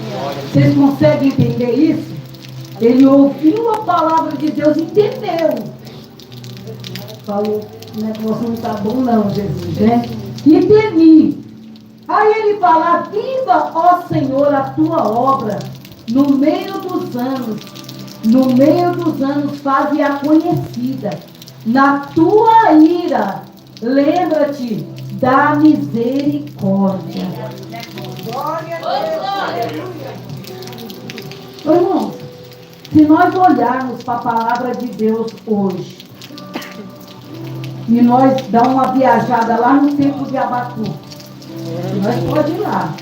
Vocês conseguem entender isso? Ele ouviu a palavra de Deus e temeu. Falou, o negócio não está bom não, Jesus, né? E temi. Aí ele fala, viva, ó Senhor, a tua obra, no meio dos anos faze-a conhecida, na tua ira, lembra-te da misericórdia. Glória a Deus. Irmãos, se nós olharmos para a palavra de Deus hoje, e nós dar uma viajada lá no tempo de Abacuque, nós podemos ir lá.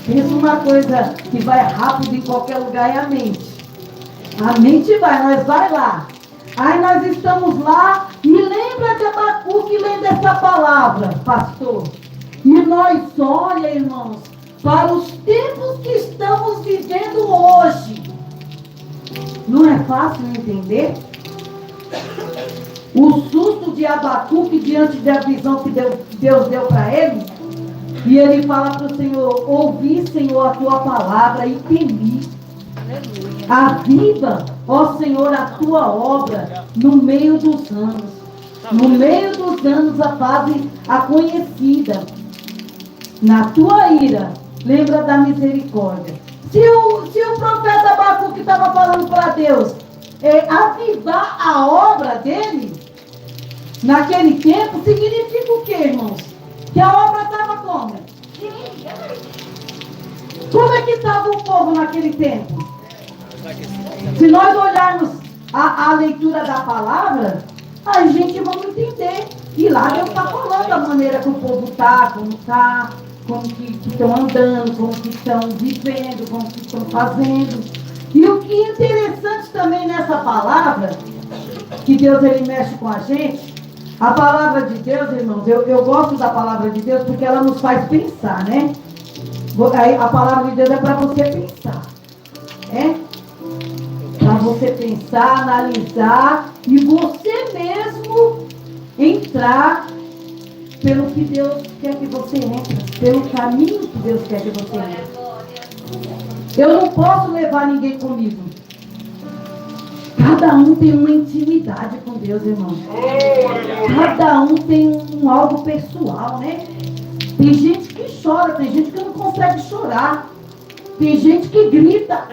Pensa uma coisa que vai rápido em qualquer lugar é a mente. A mente nós vai lá. Aí nós estamos lá e lembra de Abacuque lendo essa palavra, pastor. E nós olha, irmãos, para os tempos que estamos vivendo hoje. Não é fácil entender? O susto de Abacuque diante da visão que Deus deu para ele. E ele fala para o Senhor, ouvi, Senhor, a tua palavra e temi. Aviva, ó Senhor, a tua obra no meio dos anos. No meio dos anos a fase a conhecida. Na tua ira, lembra da misericórdia. Se o profeta Abacuque estava falando para Deus, avivar a obra dele, naquele tempo, significa o que, irmãos? Que a obra estava como? Como é que estava o povo naquele tempo? Se nós olharmos a leitura da palavra, a gente vai entender. E lá Deus está falando a maneira que o povo está, como que estão andando, como que estão vivendo, como que estão fazendo. E o que é interessante também nessa palavra, que Deus ele mexe com a gente, a palavra de Deus, irmãos, eu gosto da palavra de Deus porque ela nos faz pensar, né? A palavra de Deus é para você pensar, né? Para você pensar, analisar e você mesmo entrar pelo que Deus quer que você entre, pelo caminho que Deus quer que você entre. Eu não posso levar ninguém comigo. Cada um tem uma intimidade com Deus, irmão. Cada um tem algo pessoal, né? Tem gente que chora, tem gente que não consegue chorar. Tem gente que grita.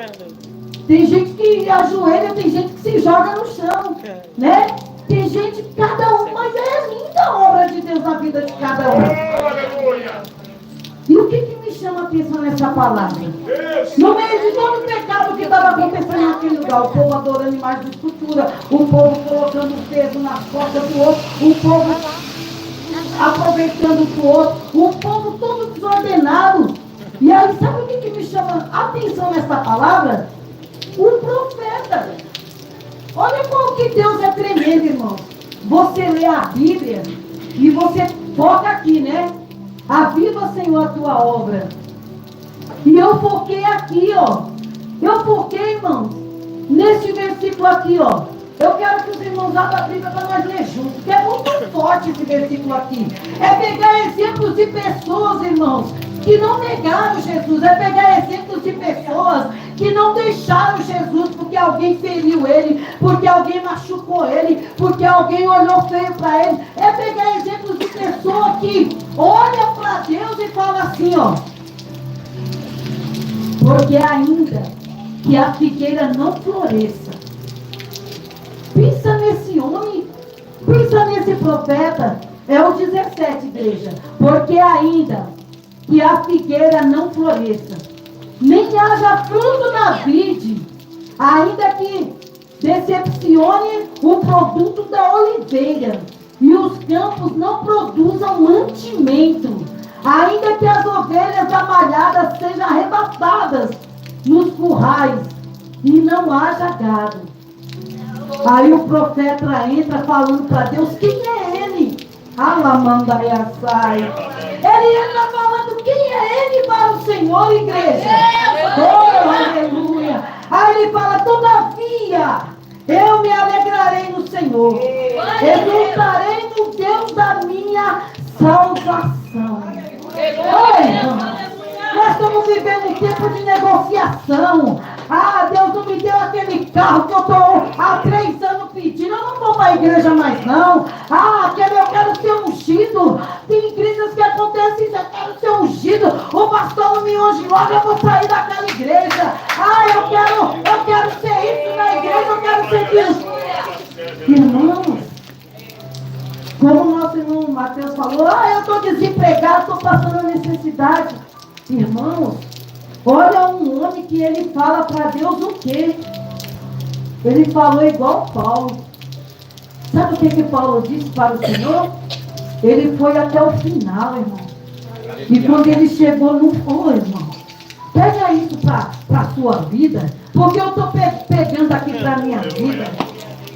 Tem gente que ajoelha, tem gente que se joga no chão, né? Tem gente, cada um, mas é linda a obra de Deus na vida de cada um. E o que me chama a atenção nessa palavra? No meio de todo o pecado que estava acontecendo naquele lugar, o povo adorando imagem de escultura, o povo colocando o peso nas costas do outro, o povo aproveitando o outro, o povo todo desordenado. E aí, sabe o que me chama a atenção nessa palavra? O profeta. Olha como que Deus é tremendo, irmãos. Você lê a Bíblia E você foca aqui, né? Aviva, Senhor, a tua obra. E eu foquei aqui, ó. Eu foquei, irmãos, nesse versículo aqui, ó. Eu quero que os irmãos abram a Bíblia para nós ler juntos, porque é muito forte esse versículo aqui. É pegar exemplos de pessoas, irmãos, que não negaram Jesus. É pegar exemplos de pessoas que não deixaram Jesus porque alguém feriu ele, porque alguém machucou ele, porque alguém olhou feio para ele. É pegar exemplos de pessoas que olham para Deus e falam assim, ó. Porque ainda que a figueira não floresça. Pensa nesse homem, pensa nesse profeta. É o 17, igreja. Porque ainda que a figueira não floresça, nem haja fruto na vide, ainda que decepcione o produto da oliveira, e os campos não produzam mantimento, ainda que as ovelhas amalhadas sejam arrebatadas nos currais, e não haja gado. Aí o profeta entra falando para Deus, quem é ele? Alamandaiaçai. Ele entra falando, quem é ele para o Senhor, igreja? Oh, aleluia. Aí ele fala, todavia, eu me alegrarei no Senhor. Exultarei no Deus da minha salvação. Oi, nós estamos vivendo um tempo de negociação. Ah, Deus não me deu aquele carro que eu estou há 3 anos pedindo. Eu não vou para a igreja mais não. Ah, eu quero ser ungido. Tem igrejas que acontecem isso, eu quero ser ungido. O pastor não me unge logo, eu vou sair daquela igreja. Ah, eu quero ser isso na igreja, eu quero ser isso. Irmãos, como o nosso irmão Mateus falou, eu estou desempregado, estou passando necessidade. Irmãos, olha um homem que ele fala para Deus o quê? Ele falou igual Paulo. Sabe o que Paulo disse para o Senhor? Ele foi até o final, irmão. E quando ele chegou no fim, irmão, pega isso para a sua vida, porque eu estou pegando aqui para a minha vida.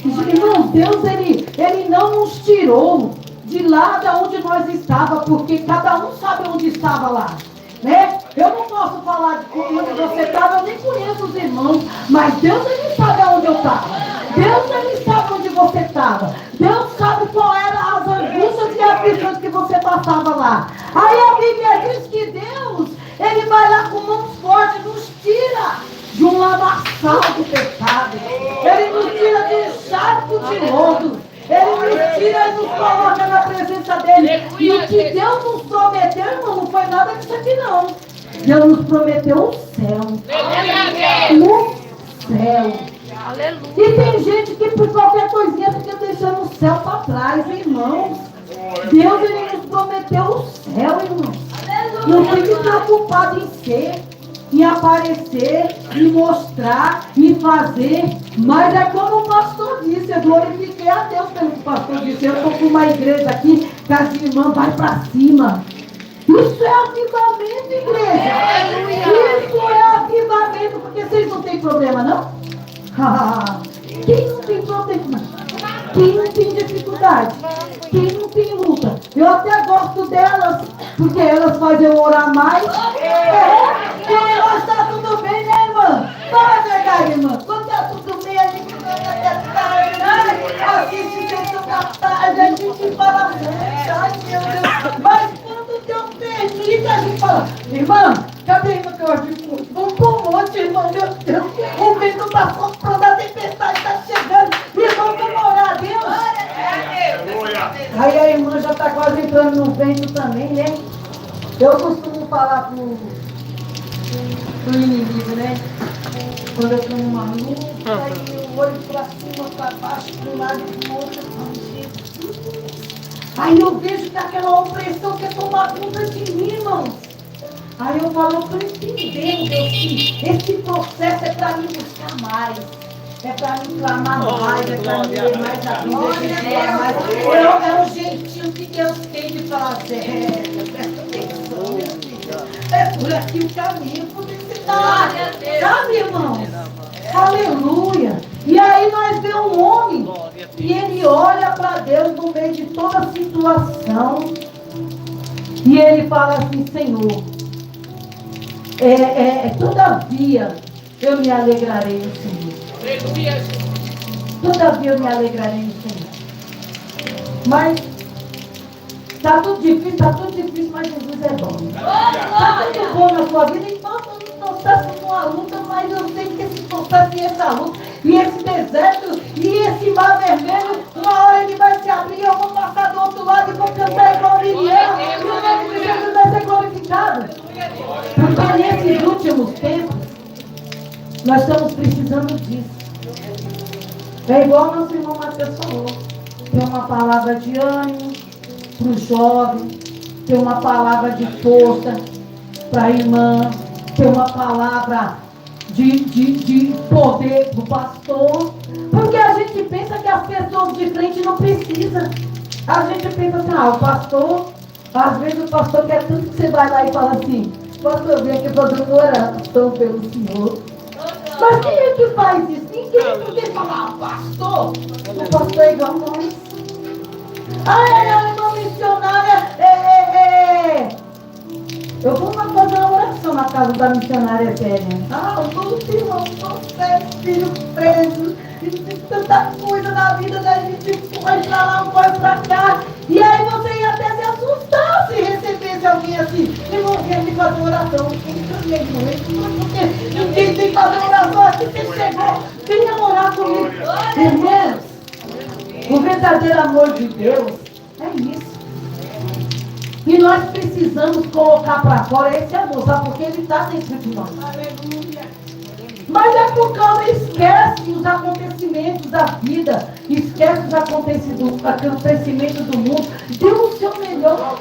Irmão, Deus, ele não nos tirou de lá de onde nós estávamos, porque cada um sabe onde estava lá. Né? Eu não posso falar de onde você estava, eu nem conheço os irmãos, mas Deus, ele sabe aonde eu estava. Deus, ele sabe onde você estava. Deus sabe qual eram as angústias e aflições que você passava lá. Aí a Bíblia diz que Deus, ele vai lá com mãos fortes, nos tira de um lamaçal de pecado. Ele nos tira de um charco de lodo. Ele nos tira e nos coloca na presença dele. E o que Deus nos prometeu, irmão, não foi nada disso aqui não. Deus nos prometeu o céu. O céu. E tem gente que por qualquer coisinha fica deixando o céu para trás, irmãos. Deus, ele nos prometeu o céu, irmãos. Não fique preocupado em ser, em aparecer, em mostrar, em fazer. Mas é como o pastor disse, eu glorifiquei a Deus pelo que o pastor disse. Eu estou com uma igreja aqui, que as irmãs vai para cima. Isso é avivamento, igreja. Isso é avivamento, porque vocês não têm problema, não? Quem não tem problema? Quem não tem dificuldade? Quem não tem luta? Eu até gosto delas, porque elas fazem eu orar mais. Quando nós está tudo bem, né, irmã? Fala a verdade, irmã. Quando está tudo bem, a gente vai até tarde, né? Assiste sessão da tarde, a gente fala muito. Ai, meu Deus. Mas quando Deus permite, a gente fala, irmã, cadê o que eu acho? Vamos pro monte, irmão, meu Deus. O vento está soprando, a tempestade está chegando. Irmão, vamos orar a Deus. Aí a irmã já está quase entrando no vento também, né? Eu costumo falar pro inimigo, né? Quando eu estou numa luta, aí eu olho para cima, para baixo, para um lado e para o outro, eu falo, Jesus. Aí eu vejo que aquela opressão quer tomar conta de mim, irmãos. Aí eu falo, eu estou entendendo, Deus, que esse processo é para me buscar mais. É para me clamar mais, é para me ver mais a vida, mais. É o jeitinho que Deus tem de fazer. Presta atenção, meu filho. É por aqui o caminho, por onde você está. Sabe, irmãos? Aleluia. E aí nós vemos um homem E ele olha para Deus no meio de toda a situação. E ele fala assim: Senhor, todavia eu me alegrarei no Senhor. Todavia eu me alegrarei no Senhor. Mas está tudo difícil, mas Jesus é bom. Está tudo bom na sua vida, então não está sendo uma luta, mas eu sei que esse processo e essa luta, e esse deserto, e esse mar vermelho, uma hora ele vai se abrir, eu vou passar do outro lado e vou cantar igual Miriam, e o nome de Jesus vai ser glorificado. Porque nesses últimos tempos, nós estamos precisando disso. É igual nosso irmão Mateus falou. Tem uma palavra de ânimo para o jovem, tem uma palavra de força para a irmã, tem uma palavra de poder do pastor, porque a gente pensa que as pessoas de frente não precisam. A gente pensa assim: o pastor, às vezes o pastor quer tudo que você vai lá e fala assim: pastor, eu vim aqui fazer uma oração pelo Senhor. Mas quem é que faz isso? Ninguém. Ninguém fala: pastor, o pastor é igual a nós. Irmã missionária, eu vou fazer uma oração na casa da missionária Tênia. Os irmãos são 7 filhos presos, e tanta coisa na vida da gente, vai pra lá, vai pra cá. E aí você ia até se assustar se recebesse alguém assim, irmão, vinha me fazer oração. Ninguém tem que fazer oração aqui, você chegou, venha orar comigo. Irmãos, o verdadeiro amor de Deus é isso. E nós precisamos colocar para fora esse amor, sabe? Porque ele está dentro de nós. Aleluia. Mas é por causa, esquece os acontecimentos da vida, esquece os acontecimentos do mundo. Dê o seu melhor.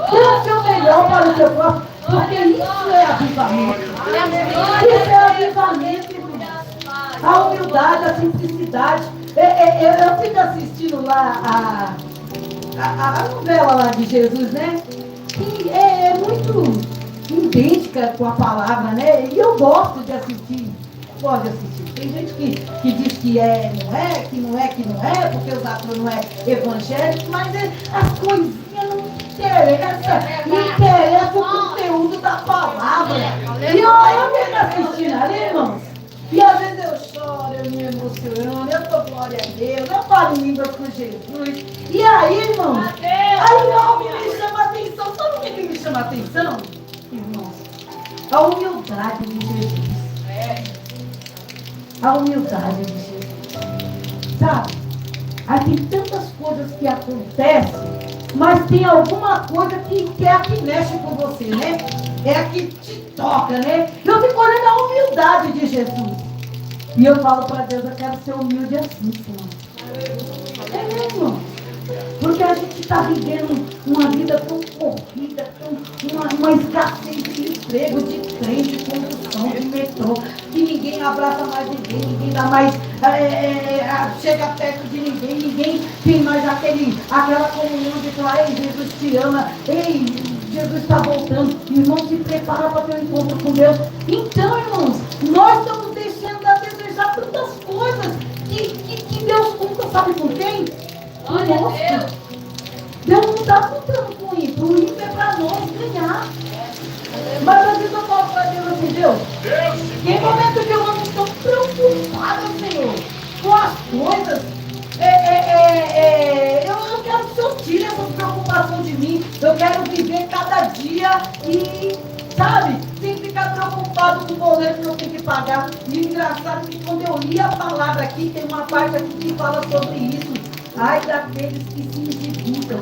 Dê o seu melhor para o seu próximo. Porque isso é avivamento. Isso é avivamento, irmão. A humildade, a simplicidade. Eu fico assistindo lá a novela lá de Jesus, né? Que é muito idêntica com a palavra, né? E eu gosto de assistir. Pode assistir. Tem gente que diz que não é, porque os atores não é evangélico, mas as coisinhas não interessam. Me interessa o conteúdo da palavra. E eu venho assistindo ali, irmãos. E às vezes eu choro, eu me emociono, eu dou glória a Deus, eu falo em línguas com Jesus. E aí, irmãos, aí algo me chama a atenção. Sabe o que me chama a atenção, irmãos? A humildade de Jesus. A humildade de Jesus. Sabe? Aí tem tantas coisas que acontecem, mas tem alguma coisa que é a que mexe com você, né? É a que te toca, né? Eu fico olhando a humildade de Jesus. E eu falo para Deus: eu quero ser humilde assim, Senhor. É mesmo. Porque a gente está vivendo uma vida tão corrida, uma escassez de emprego, de trem, de condução, de metrô, que ninguém abraça mais ninguém dá mais, chega perto de ninguém tem mais aquela comunhão de falar: ei, Jesus te ama, ei, Jesus está voltando. Irmão, se prepara para ter um encontro com Deus. Então, irmãos, nós estamos deixando a desejar tantas coisas que Deus conta, sabe com quem? Glória a Deus. Deus não está contando com isso. O ímpio é para nós ganhar. Mas às vezes eu falo para Deus assim: Deus, tem momento que eu não estou preocupada, Senhor, com as coisas. Eu quero que o Senhor tire essa preocupação de mim. Eu quero viver cada dia e, sabe, sem ficar preocupado com o boleto que eu tenho que pagar. E o engraçado é que quando eu li a palavra aqui, tem uma parte aqui que fala sobre isso. Ai daqueles que se endividam.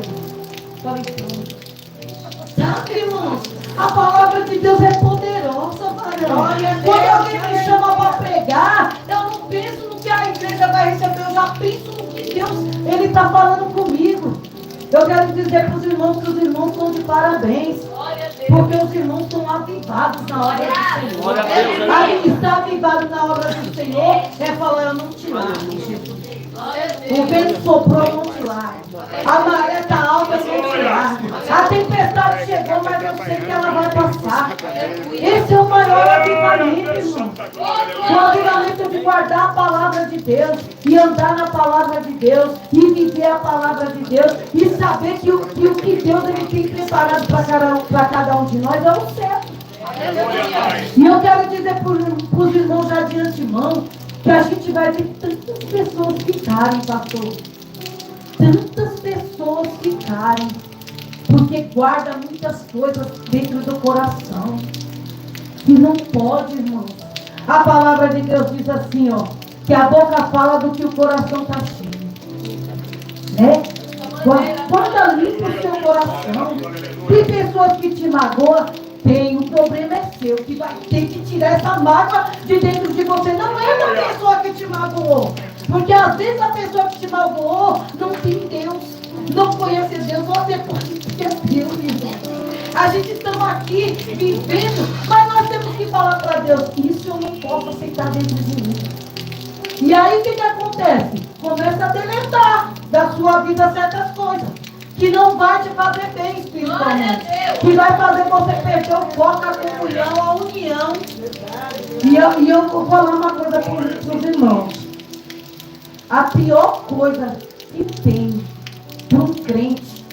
Falei, pronto. Sabe, irmãos, a palavra de Deus é poderosa, varão. Quando alguém me chama para pregar, eu não penso no que a igreja vai receber, eu já penso no que Deus ele está falando comigo. Eu quero dizer para os irmãos que os irmãos estão de parabéns. Porque os irmãos estão avivados na obra do Senhor. Aí está avivado na obra do Senhor é falar: eu não te largo, Jesus. O vento soprou, não te largo. A maré está alta, não te largo. A tempestade chegou, mas eu sei que ela vai passar. Esse é o maior avivamento. avivamento, irmão. O avivamento é de guardar a palavra de Deus, e andar na palavra de Deus, e viver a palavra de Deus, e saber que o que Deus ele tem preparado para cada um de nós é o certo. E eu quero dizer para os irmãos já de antemão, que a gente vai ver tantas pessoas ficarem, pastor. Tantas pessoas ficarem, porque guarda muitas coisas dentro do coração. E não pode, irmão. A palavra de Deus diz assim, ó, que a boca fala do que o coração está cheio. Né? Guarda limpo o seu coração. Tem pessoas que te magoam, tem, o problema é seu, que vai ter que tirar essa mágoa de dentro de você. Não é da pessoa que te magoou. Porque às vezes a pessoa que te magoou não tem Deus, não conhece Deus, ou até porque é Deus, irmão. A gente está aqui vivendo, mas nós temos que falar para Deus, isso eu não posso aceitar dentro de mim. E aí o que acontece? Começa a deletar da sua vida certas coisas, que não vai te fazer bem espiritualmente, que vai fazer você perder o foco, a comunhão, a união. E eu vou falar uma coisa para os irmãos. A pior coisa que tem para um crente,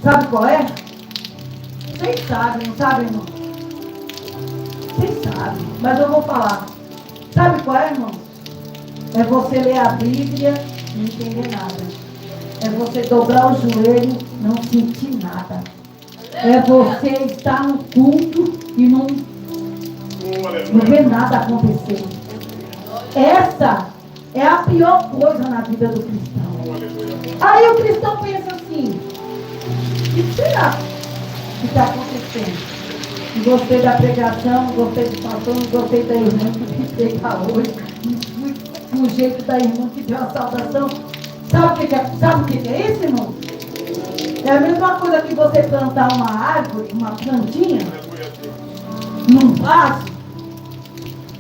sabe qual é? Vocês sabem, não sabem, irmão? Vocês sabem, mas eu vou falar. Sabe qual é, irmão? É você ler a Bíblia e não entender nada. É você dobrar o joelho e não sentir nada. É você estar no culto e não ver nada acontecer. Essa é a pior coisa na vida do cristão. Aí o cristão pensa assim, o que será que está acontecendo? Gostei da pregação, gostei do pastor, gostei da irmã que prega hoje, o jeito da irmã que deu a saudação. Sabe o que é isso, irmão? É a mesma coisa que você plantar uma árvore, uma plantinha, num vaso,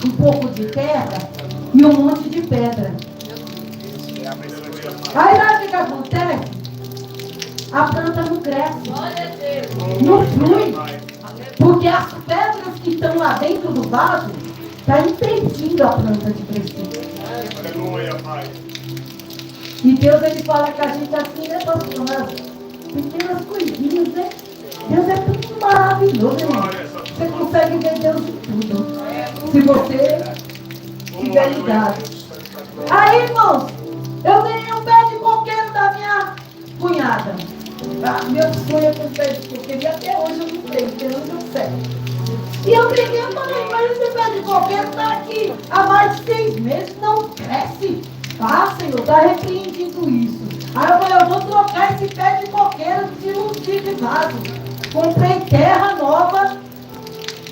um pouco de terra e um monte de pedra. Aí sabe o que acontece? A planta não cresce, não flui, porque as pedras que estão lá dentro do vaso estão impedindo a planta de crescer. E Deus ele fala que a gente assim, né, pastor? Nas pequenas coisinhas, né? Deus é tudo maravilhoso, irmão. Você consegue ver Deus em tudo, se você tiver ligado. Aí, irmãos, eu ganhei um pé de coqueiro da minha cunhada. Meu sonho é com um pé de coqueiro, e até hoje eu não tenho, porque não deu certo. E eu briguei e falei, mas esse pé de coqueiro está aqui há mais de 6 meses, não cresce. Ah, Senhor, está repreendido isso. Aí eu falei, eu vou trocar esse pé de coqueiro de vaso. Comprei terra nova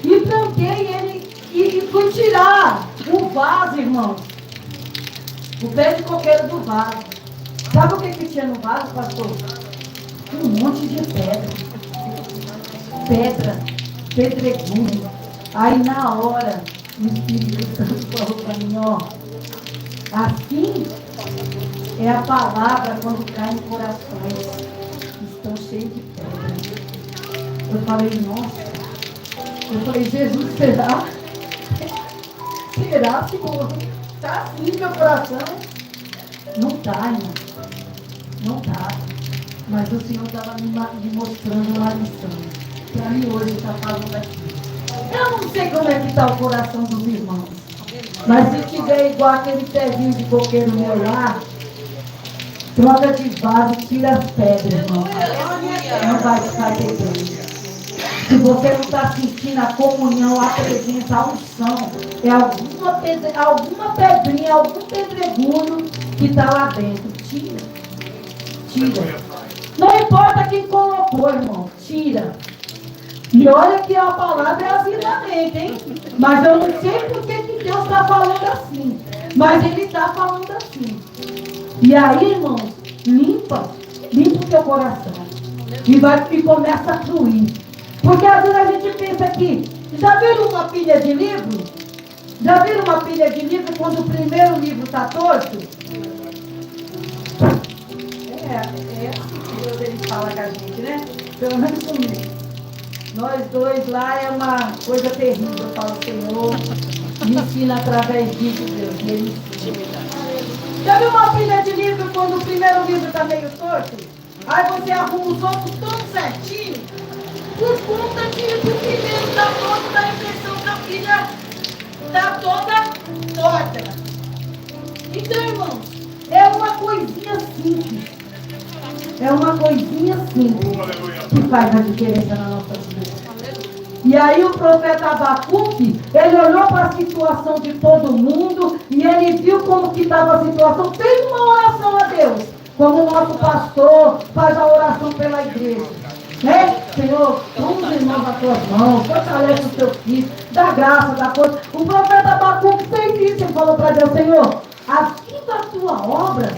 e plantei ele e fui tirar o vaso, irmão. O pé de coqueiro do vaso. Sabe o que tinha no vaso, pastor? Um monte de pedra, pedregulho. Aí na hora, o Espírito Santo falou para mim, ó, assim é a palavra quando cai em corações que estão cheios de pedra. Eu falei, nossa. Eu falei, Jesus, será? Será, Senhor? Está assim meu coração? Não está, irmão. Não está. Mas o Senhor estava me mostrando uma lição. Para mim hoje está falando aqui. Eu não sei como é que está o coração dos irmãos. Mas se tiver igual aquele pezinho de coqueiro meu lá, troca de vaso, tira as pedras, irmão. Não vai ficar bebendo. Se você não está sentindo a comunhão, a presença, a unção, é alguma pedrinha, algum pedregulho que está lá dentro. Tira. Tira. Não importa quem colocou, irmão. Tira. E olha que a palavra é avivamento, hein? Mas eu não sei por que Deus está falando assim. Mas Ele está falando assim. E aí, irmãos, limpa o teu coração. E começa a fluir. Porque às vezes a gente pensa que, já viram uma pilha de livro? Já viram uma pilha de livro quando o primeiro livro está torto? É assim que Deus ele fala com a gente, né? Pelo menos comigo. Nós dois lá é uma coisa terrível. Eu falo, Senhor, Ele ensina através disso, Deus. Ele ensina. Já viu uma pilha de livro quando o primeiro livro está meio torto? Aí você arruma os outros todos certinho. Por conta que o primeiro está torto, dá a impressão que a pilha está toda torta. Então, irmãos, é uma coisinha simples. É uma coisinha simples que faz a diferença na nossa vida. E aí o profeta Abacuque, ele olhou para a situação de todo mundo e ele viu como que estava a situação, fez uma oração a Deus, como o nosso pastor faz a oração pela igreja. Né? Senhor, toma os irmãos nas tuas mãos, fortalece os teus filhos, dá graça, dá força. O profeta Abacuque fez isso, ele falou para Deus, Senhor, aviva a tua obra.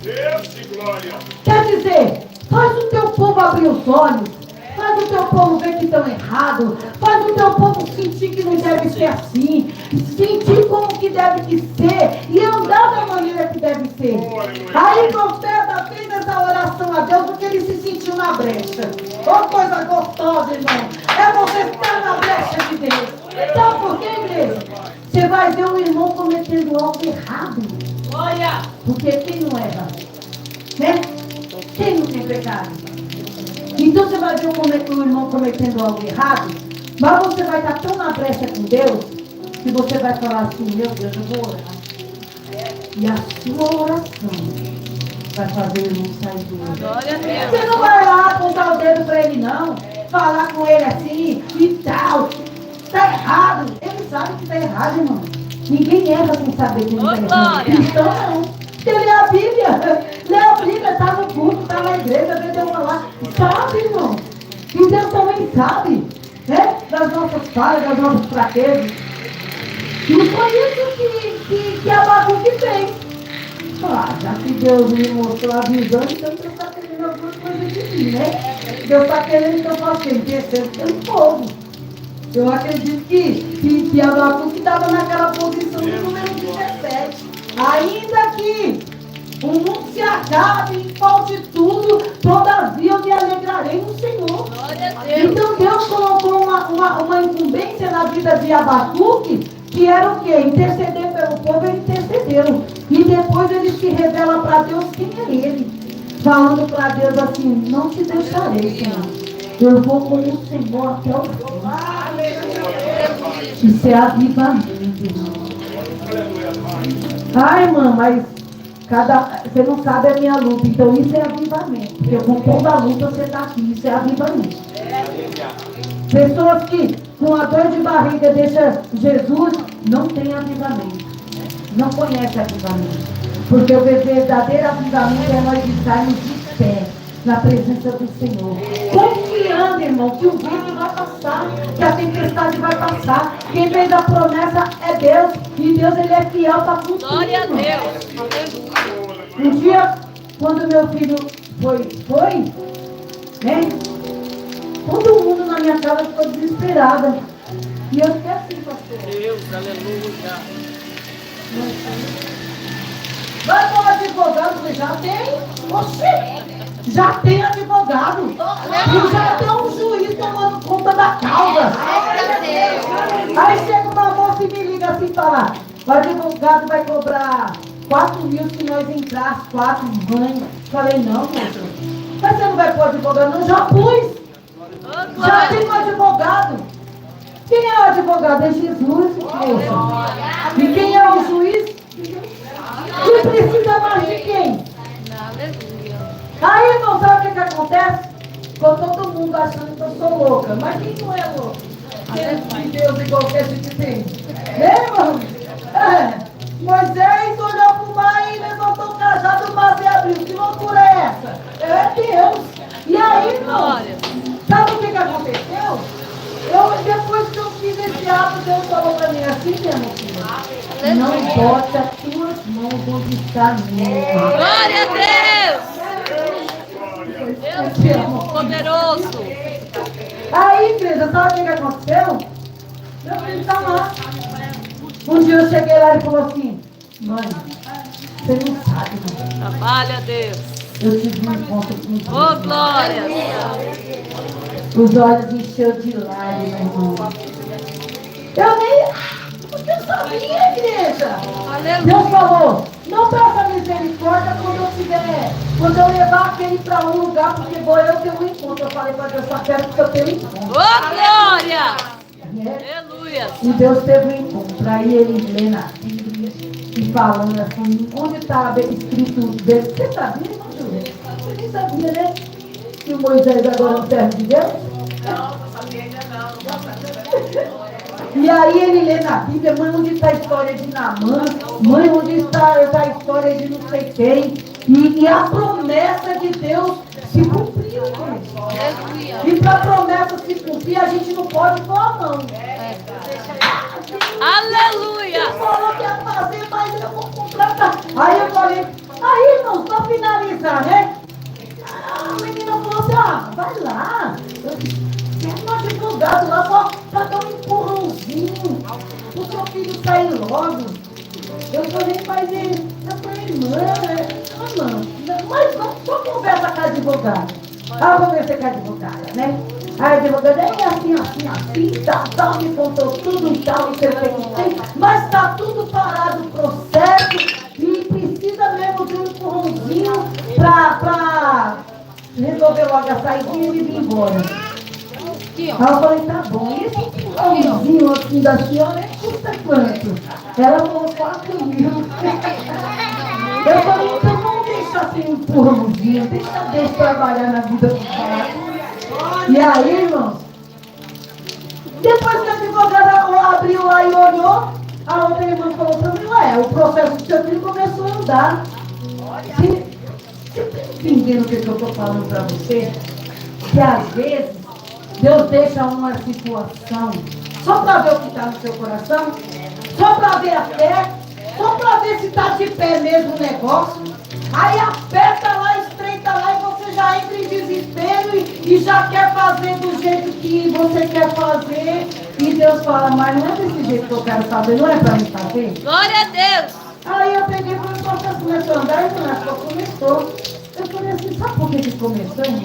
Deus de glória. Quer dizer, faz o teu povo abrir os olhos, faz o teu povo ver que estão errados, faz o teu povo sentir que não deve ser assim, sentir como que deve que ser e andar da maneira que deve ser. Aí o profeta fez essa oração a Deus porque ele se sentiu na brecha. Oh, coisa gostosa, irmão, é você estar na brecha de Deus. Sabe por quê, igreja? Você vai ver um irmão cometendo algo errado. Olha! Porque quem não erra? Né? Quem não tem pecado? Então você vai ver o irmão cometendo algo errado, mas você vai estar tão na brecha com Deus, que você vai falar assim, meu Deus, eu vou orar. E a sua oração vai fazer o irmão sair do erro. Glória a Deus! Você não vai lá apontar o dedo para ele não, falar com ele assim e tal. Está errado. Ele sabe que está errado, irmão. Ninguém erra sem saber que não está errado. Então não. Porque lê a Bíblia, está no culto, está na igreja, vê Deus falar. Sabe, irmão? E Deus também sabe, né? Das nossas falhas, das nossas fraquezas. E foi isso que Abacuque fez. Já que Deus me mostrou a visão, então Deus está querendo algumas coisas de mim, né? Deus está querendo que eu faça interceder pelo povo. Eu acredito que Abacuque estava naquela posição do número 17. Ainda que o mundo se acabe e falte tudo, todavia eu me alegrarei no Senhor. Então Deus colocou uma incumbência na vida de Abacuque, que era o quê? Interceder pelo povo, eles intercederam. E depois ele se revela para Deus quem é ele. Falando para Deus assim, não te deixarei, Senhor. Eu vou com o Senhor até o fim. Isso é avivamento, irmão. Ai, irmã, mas você não sabe a minha luta, então isso é avivamento. Porque com toda a luta você está aqui, isso é avivamento. Pessoas que com a dor de barriga deixam Jesus, não tem avivamento. Não conhece avivamento. Porque o verdadeiro avivamento é nós estarmos de pé na presença do Senhor, confiando, irmão, que o vento vai passar, que a tempestade vai passar. Quem fez a promessa é Deus, e Deus, ele é fiel para cumprir. Glória a Deus! Um dia, quando meu filho foi, né? Todo mundo na minha casa ficou desesperada. E eu fiquei assim, pastor. Deus, aleluia. Vai para o advogado, você já tem? Oxê! Já tem advogado. E já tem um juiz tomando conta da causa. Aí chega uma moça e me liga assim e fala, o advogado vai cobrar 4 mil se nós entrar às 4 mães. Falei, não, moça. Mas você não vai pôr advogado? Não, já pus. Já tem um advogado. Quem é o advogado? É Jesus, moça. E quem é o juiz? E precisa mais de quem? Aí, irmão, sabe o que acontece? Ficou todo mundo achando que eu sou louca. Mas quem não é louca? Tem Deus igual que a gente tem. Irmão? Moisés olhou para o mar e levantou o cajado, o mar se abriu. Que loucura é essa? É Deus. E aí, irmão, sabe o que aconteceu? Depois que eu fiz esse ato, Deus falou para mim assim, minha filha, não bota tuas mãos onde está a minha. Glória a Deus! Deus poderoso! Aí, igreja, sabe o que aconteceu? Meu filho está lá. Um dia eu cheguei lá e ele falou assim, mãe, você não sabe, mãe. Trabalha a Deus! Eu tive um encontro com Deus. Oh, glória! Os olhos encheu de lágrimas, irmão. Eu nem sabia minha igreja. Deus falou, não peça misericórdia quando eu levar aquele para um lugar, porque vou eu ter um encontro. Eu falei para Deus, só quero que eu tenha um encontro. Glória! Né? Aleluia! E Deus teve um encontro. Aí ele lê na Bíblia e falando assim, onde estava escrito dele. Você sabia, irmão Júlio? Você nem sabia, né? Que o Moisés agora não serve de Deus? Não sabia ainda não. E aí ele lê na Bíblia, mãe, onde está a história de Naamã? Mãe, onde está a história de não sei quem? E a promessa de Deus se cumpriu, gente. E para a promessa se cumprir, a gente não pode pôr a mão. Aleluia! Ele falou que ia fazer, mas eu vou contratar. Aí eu falei, aí irmãos, para finalizar, né? A menina falou assim, vai lá. Tem um advogado lá só para dar um empurrãozinho. O seu filho sair logo. Eu falei, mas ele. Eu falei, mas vamos só conversa com a advogada. Ah, vou conversar com a advogada, né? A advogada é assim, tal, me contou tudo e tal, e tem, mas está tudo parado o processo e precisa mesmo de um empurrãozinho para resolver logo a saidinha e vir embora. Aí eu falei, tá bom, e esse empurrãozinho aqui da senhora custa quanto? Ela falou 4 mil. Eu falei, então vamos deixar sem empurrãozinho, deixa Deus trabalhar na vida do cara. E aí, irmãos, depois que a advogada abriu lá e olhou, a outra irmã falou pra mim, o processo do seu filho começou a andar. Você está entendendo o que eu estou falando para você? Que às vezes Deus deixa uma situação só para ver o que está no seu coração, só para ver a fé, só para ver se está de pé mesmo o negócio. Aí aperta lá, estreita lá e você já entra em desespero e já quer fazer do jeito que você quer fazer. E Deus fala, mas não é desse jeito que eu quero fazer, não é para mim fazer? Glória a Deus! Aí eu peguei para o processo, começou a andar e começou. Eu falei assim, sabe por que começou, irmão?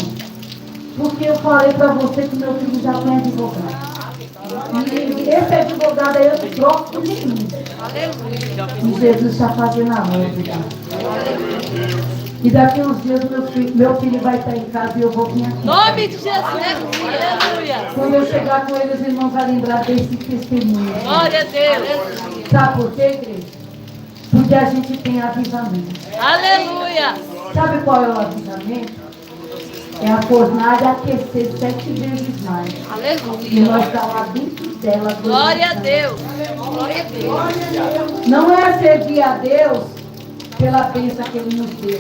Porque eu falei para você que meu filho já foi advogado. E esse advogado aí eu troco de mim. E Jesus está fazendo a obra. E daqui uns dias meu filho vai estar em casa e eu vou vir aqui. Nome de Jesus! Aleluia! Quando eu chegar com ele, os irmãos vão lembrar desse testemunho. Glória a Deus! Sabe por quê, igreja? Porque a gente tem avivamento. Aleluia! Sabe qual é o avivamento? É a fornalha aquecer 7 vezes mais. E Aleluia! nós estamos lá dentro dela. Glória a Deus! Glória a Deus! Não é servir a Deus pela bênção que Ele nos deu.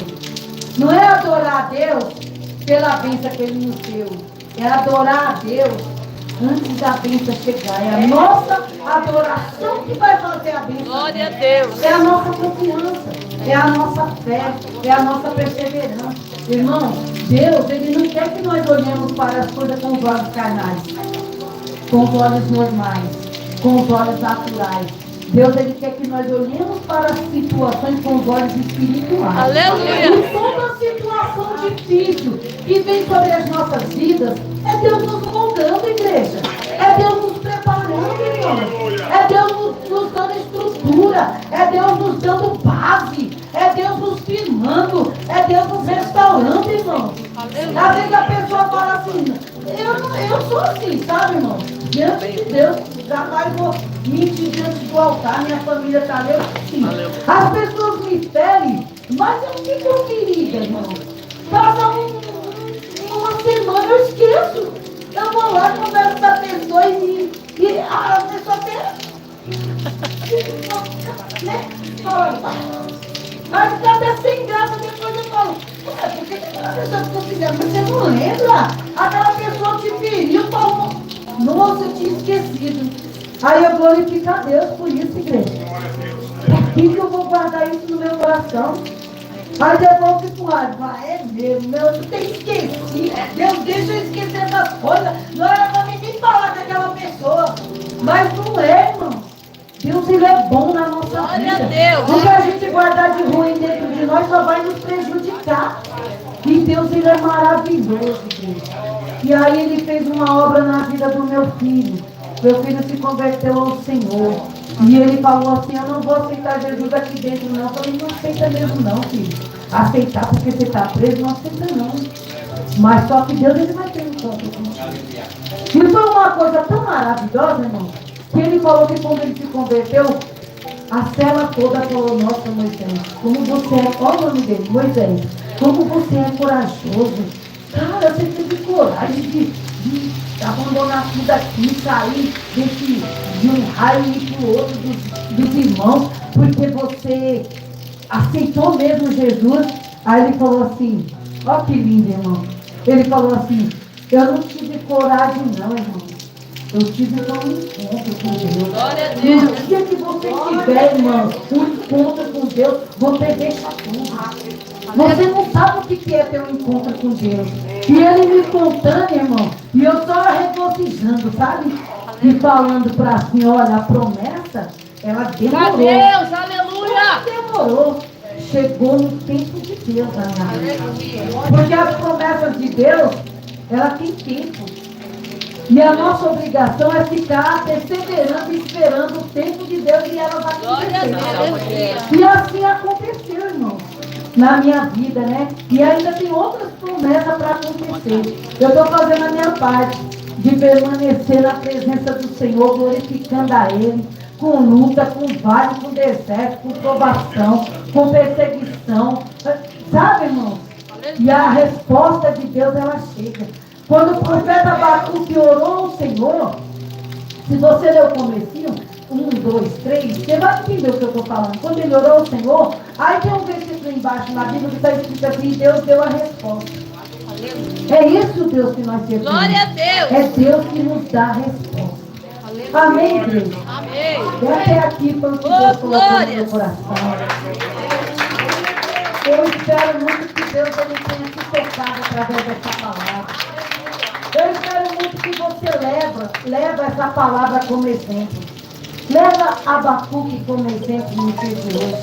Não é adorar a Deus pela bênção que Ele nos deu. É adorar a Deus antes da bênção chegar. É a nossa adoração que vai fazer a bênção. Glória a Deus! É a nossa confiança, é a nossa fé, é a nossa perseverança. Irmão, Deus, Ele não quer que nós olhemos para as coisas com os olhos carnais, com os olhos normais, com os olhos naturais. Deus, Ele quer que nós olhemos para as situações com os olhos espirituais. Aleluia! E toda situação difícil que vem sobre as nossas vidas, é Deus nos moldando, igreja. É Deus nos preparando, irmão. É Deus nos dando estrutura. É Deus nos dando base. É Deus nos firmando. É Deus nos restaurando, irmão. Às vezes a pessoa fala assim, eu sou assim, sabe, irmão? Diante de Deus, jamais vou mentir diante do altar, minha família está ali, sim. As pessoas me ferem, mas eu fico ferida, irmão. Passa uma semana, eu esqueço. Eu vou lá, converso com a pessoa e a pessoa até... né? Mas fica até sem graça, depois eu falo, por que aquela pessoa ficou fizeram? Mas você não lembra? Aquela pessoa te feriu, falou, nossa, eu tinha esquecido. Aí eu glorifico a Deus por isso, igreja. Por que eu vou guardar isso no meu coração? Aí depois eu fico é mesmo, eu tenho esquecido. Deus deixa eu esquecer essas coisas. Não era pra mim nem falar com aquela pessoa. Mas não é, irmão. Deus, Ele é bom na nossa vida. Glória a Deus. O que a gente guardar de ruim dentro de nós só vai nos prejudicar. E Deus, Ele é maravilhoso, Deus. E aí Ele fez uma obra na vida do meu filho. Meu filho se converteu ao Senhor. E ele falou assim, eu não vou aceitar Jesus aqui dentro não. Eu falei, não aceita mesmo não, filho. Aceitar porque você está preso, não aceita não. Mas só que Deus ele vai ter um encontro com você. E foi uma coisa tão maravilhosa, irmão, que ele falou que quando ele se converteu, a cela toda falou, nossa Moisés, como você é, qual o nome dele? Moisés, como você é corajoso. Cara, você teve coragem de abandonar tudo aqui, sair de um raio e ir para o outro dos irmãos, porque você aceitou mesmo Jesus. Aí ele falou assim, ó que lindo, irmão. Ele falou assim, eu não tive coragem não, irmão. Eu tive só um encontro com Deus. Glória a Deus. No dia que você tiver, irmão, um encontro com Deus, você deixa tudo. Você não sabe o que é ter um encontro com Deus. E ele me contando, irmão, e eu só regozijando, sabe? E falando para assim, olha, a promessa, ela demorou. Deus, aleluia. Ela demorou. Chegou no tempo de Deus, na minha vida. Porque as promessas de Deus, ela tem tempo. E a nossa obrigação é ficar perseverando, esperando o tempo de Deus e ela vai acontecer. E assim aconteceu, irmão, na minha vida, né? E ainda tem outras promessas para acontecer. Eu estou fazendo a minha parte de permanecer na presença do Senhor, glorificando a Ele, com luta, com vale, com deserto, com provação, com perseguição. Sabe, irmão? E a resposta de Deus, ela chega. Quando o profeta Abacuque orou ao Senhor, se você ler o comecinho, 1, 2, 3, você vai entender o que eu estou falando. Quando ele orou ao Senhor, aí tem um versículo embaixo na Bíblia que está escrito assim, Deus deu a resposta. É isso, Deus, que nós servimos. Glória a Deus. É Deus que nos dá a resposta. Amém, igreja? Amém. E até aqui foi o que Deus colocou no meu coração. Eu espero muito que Deus ele tenha se tocado através dessa palavra. Eu espero muito que você leva essa palavra como exemplo. Leva Abacuque como exemplo no dia de hoje.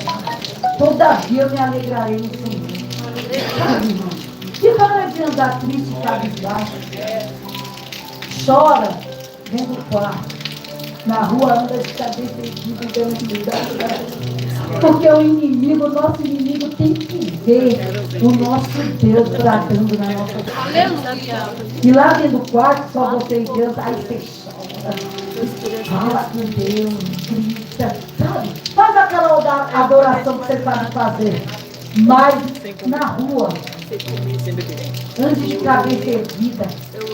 Todavia eu me alegrarei no Senhor. Sabe, irmão? Que hora de andar triste e cabisbaixo? Chora dentro do quarto. Na rua anda de cabeça erguida, dando cuidado. Porque o inimigo, o nosso inimigo tem que ver o nosso Deus bradando na nossa vida. Aleluia. E lá dentro do quarto, só você e Deus, aí você chora, fala com Deus, grita, sabe? Faz aquela adoração que você sabe fazer. Mas na rua, antes de cabeça erguida,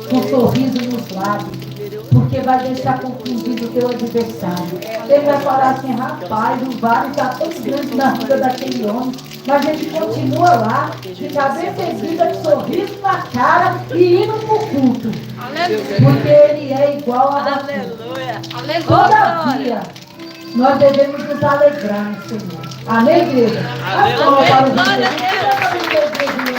com sorriso nos lábios, porque vai deixar confundido o teu adversário. Ele vai falar assim, rapaz, o vale está tão grande na vida daquele homem, mas ele continua lá, de cabeça erguida, com sorriso na cara e indo para o culto. Porque ele é igual a Aleluia. Todavia, nós devemos nos alegrar no Senhor. Amém, igreja? Amém. Glória a Glória a Deus. Deus.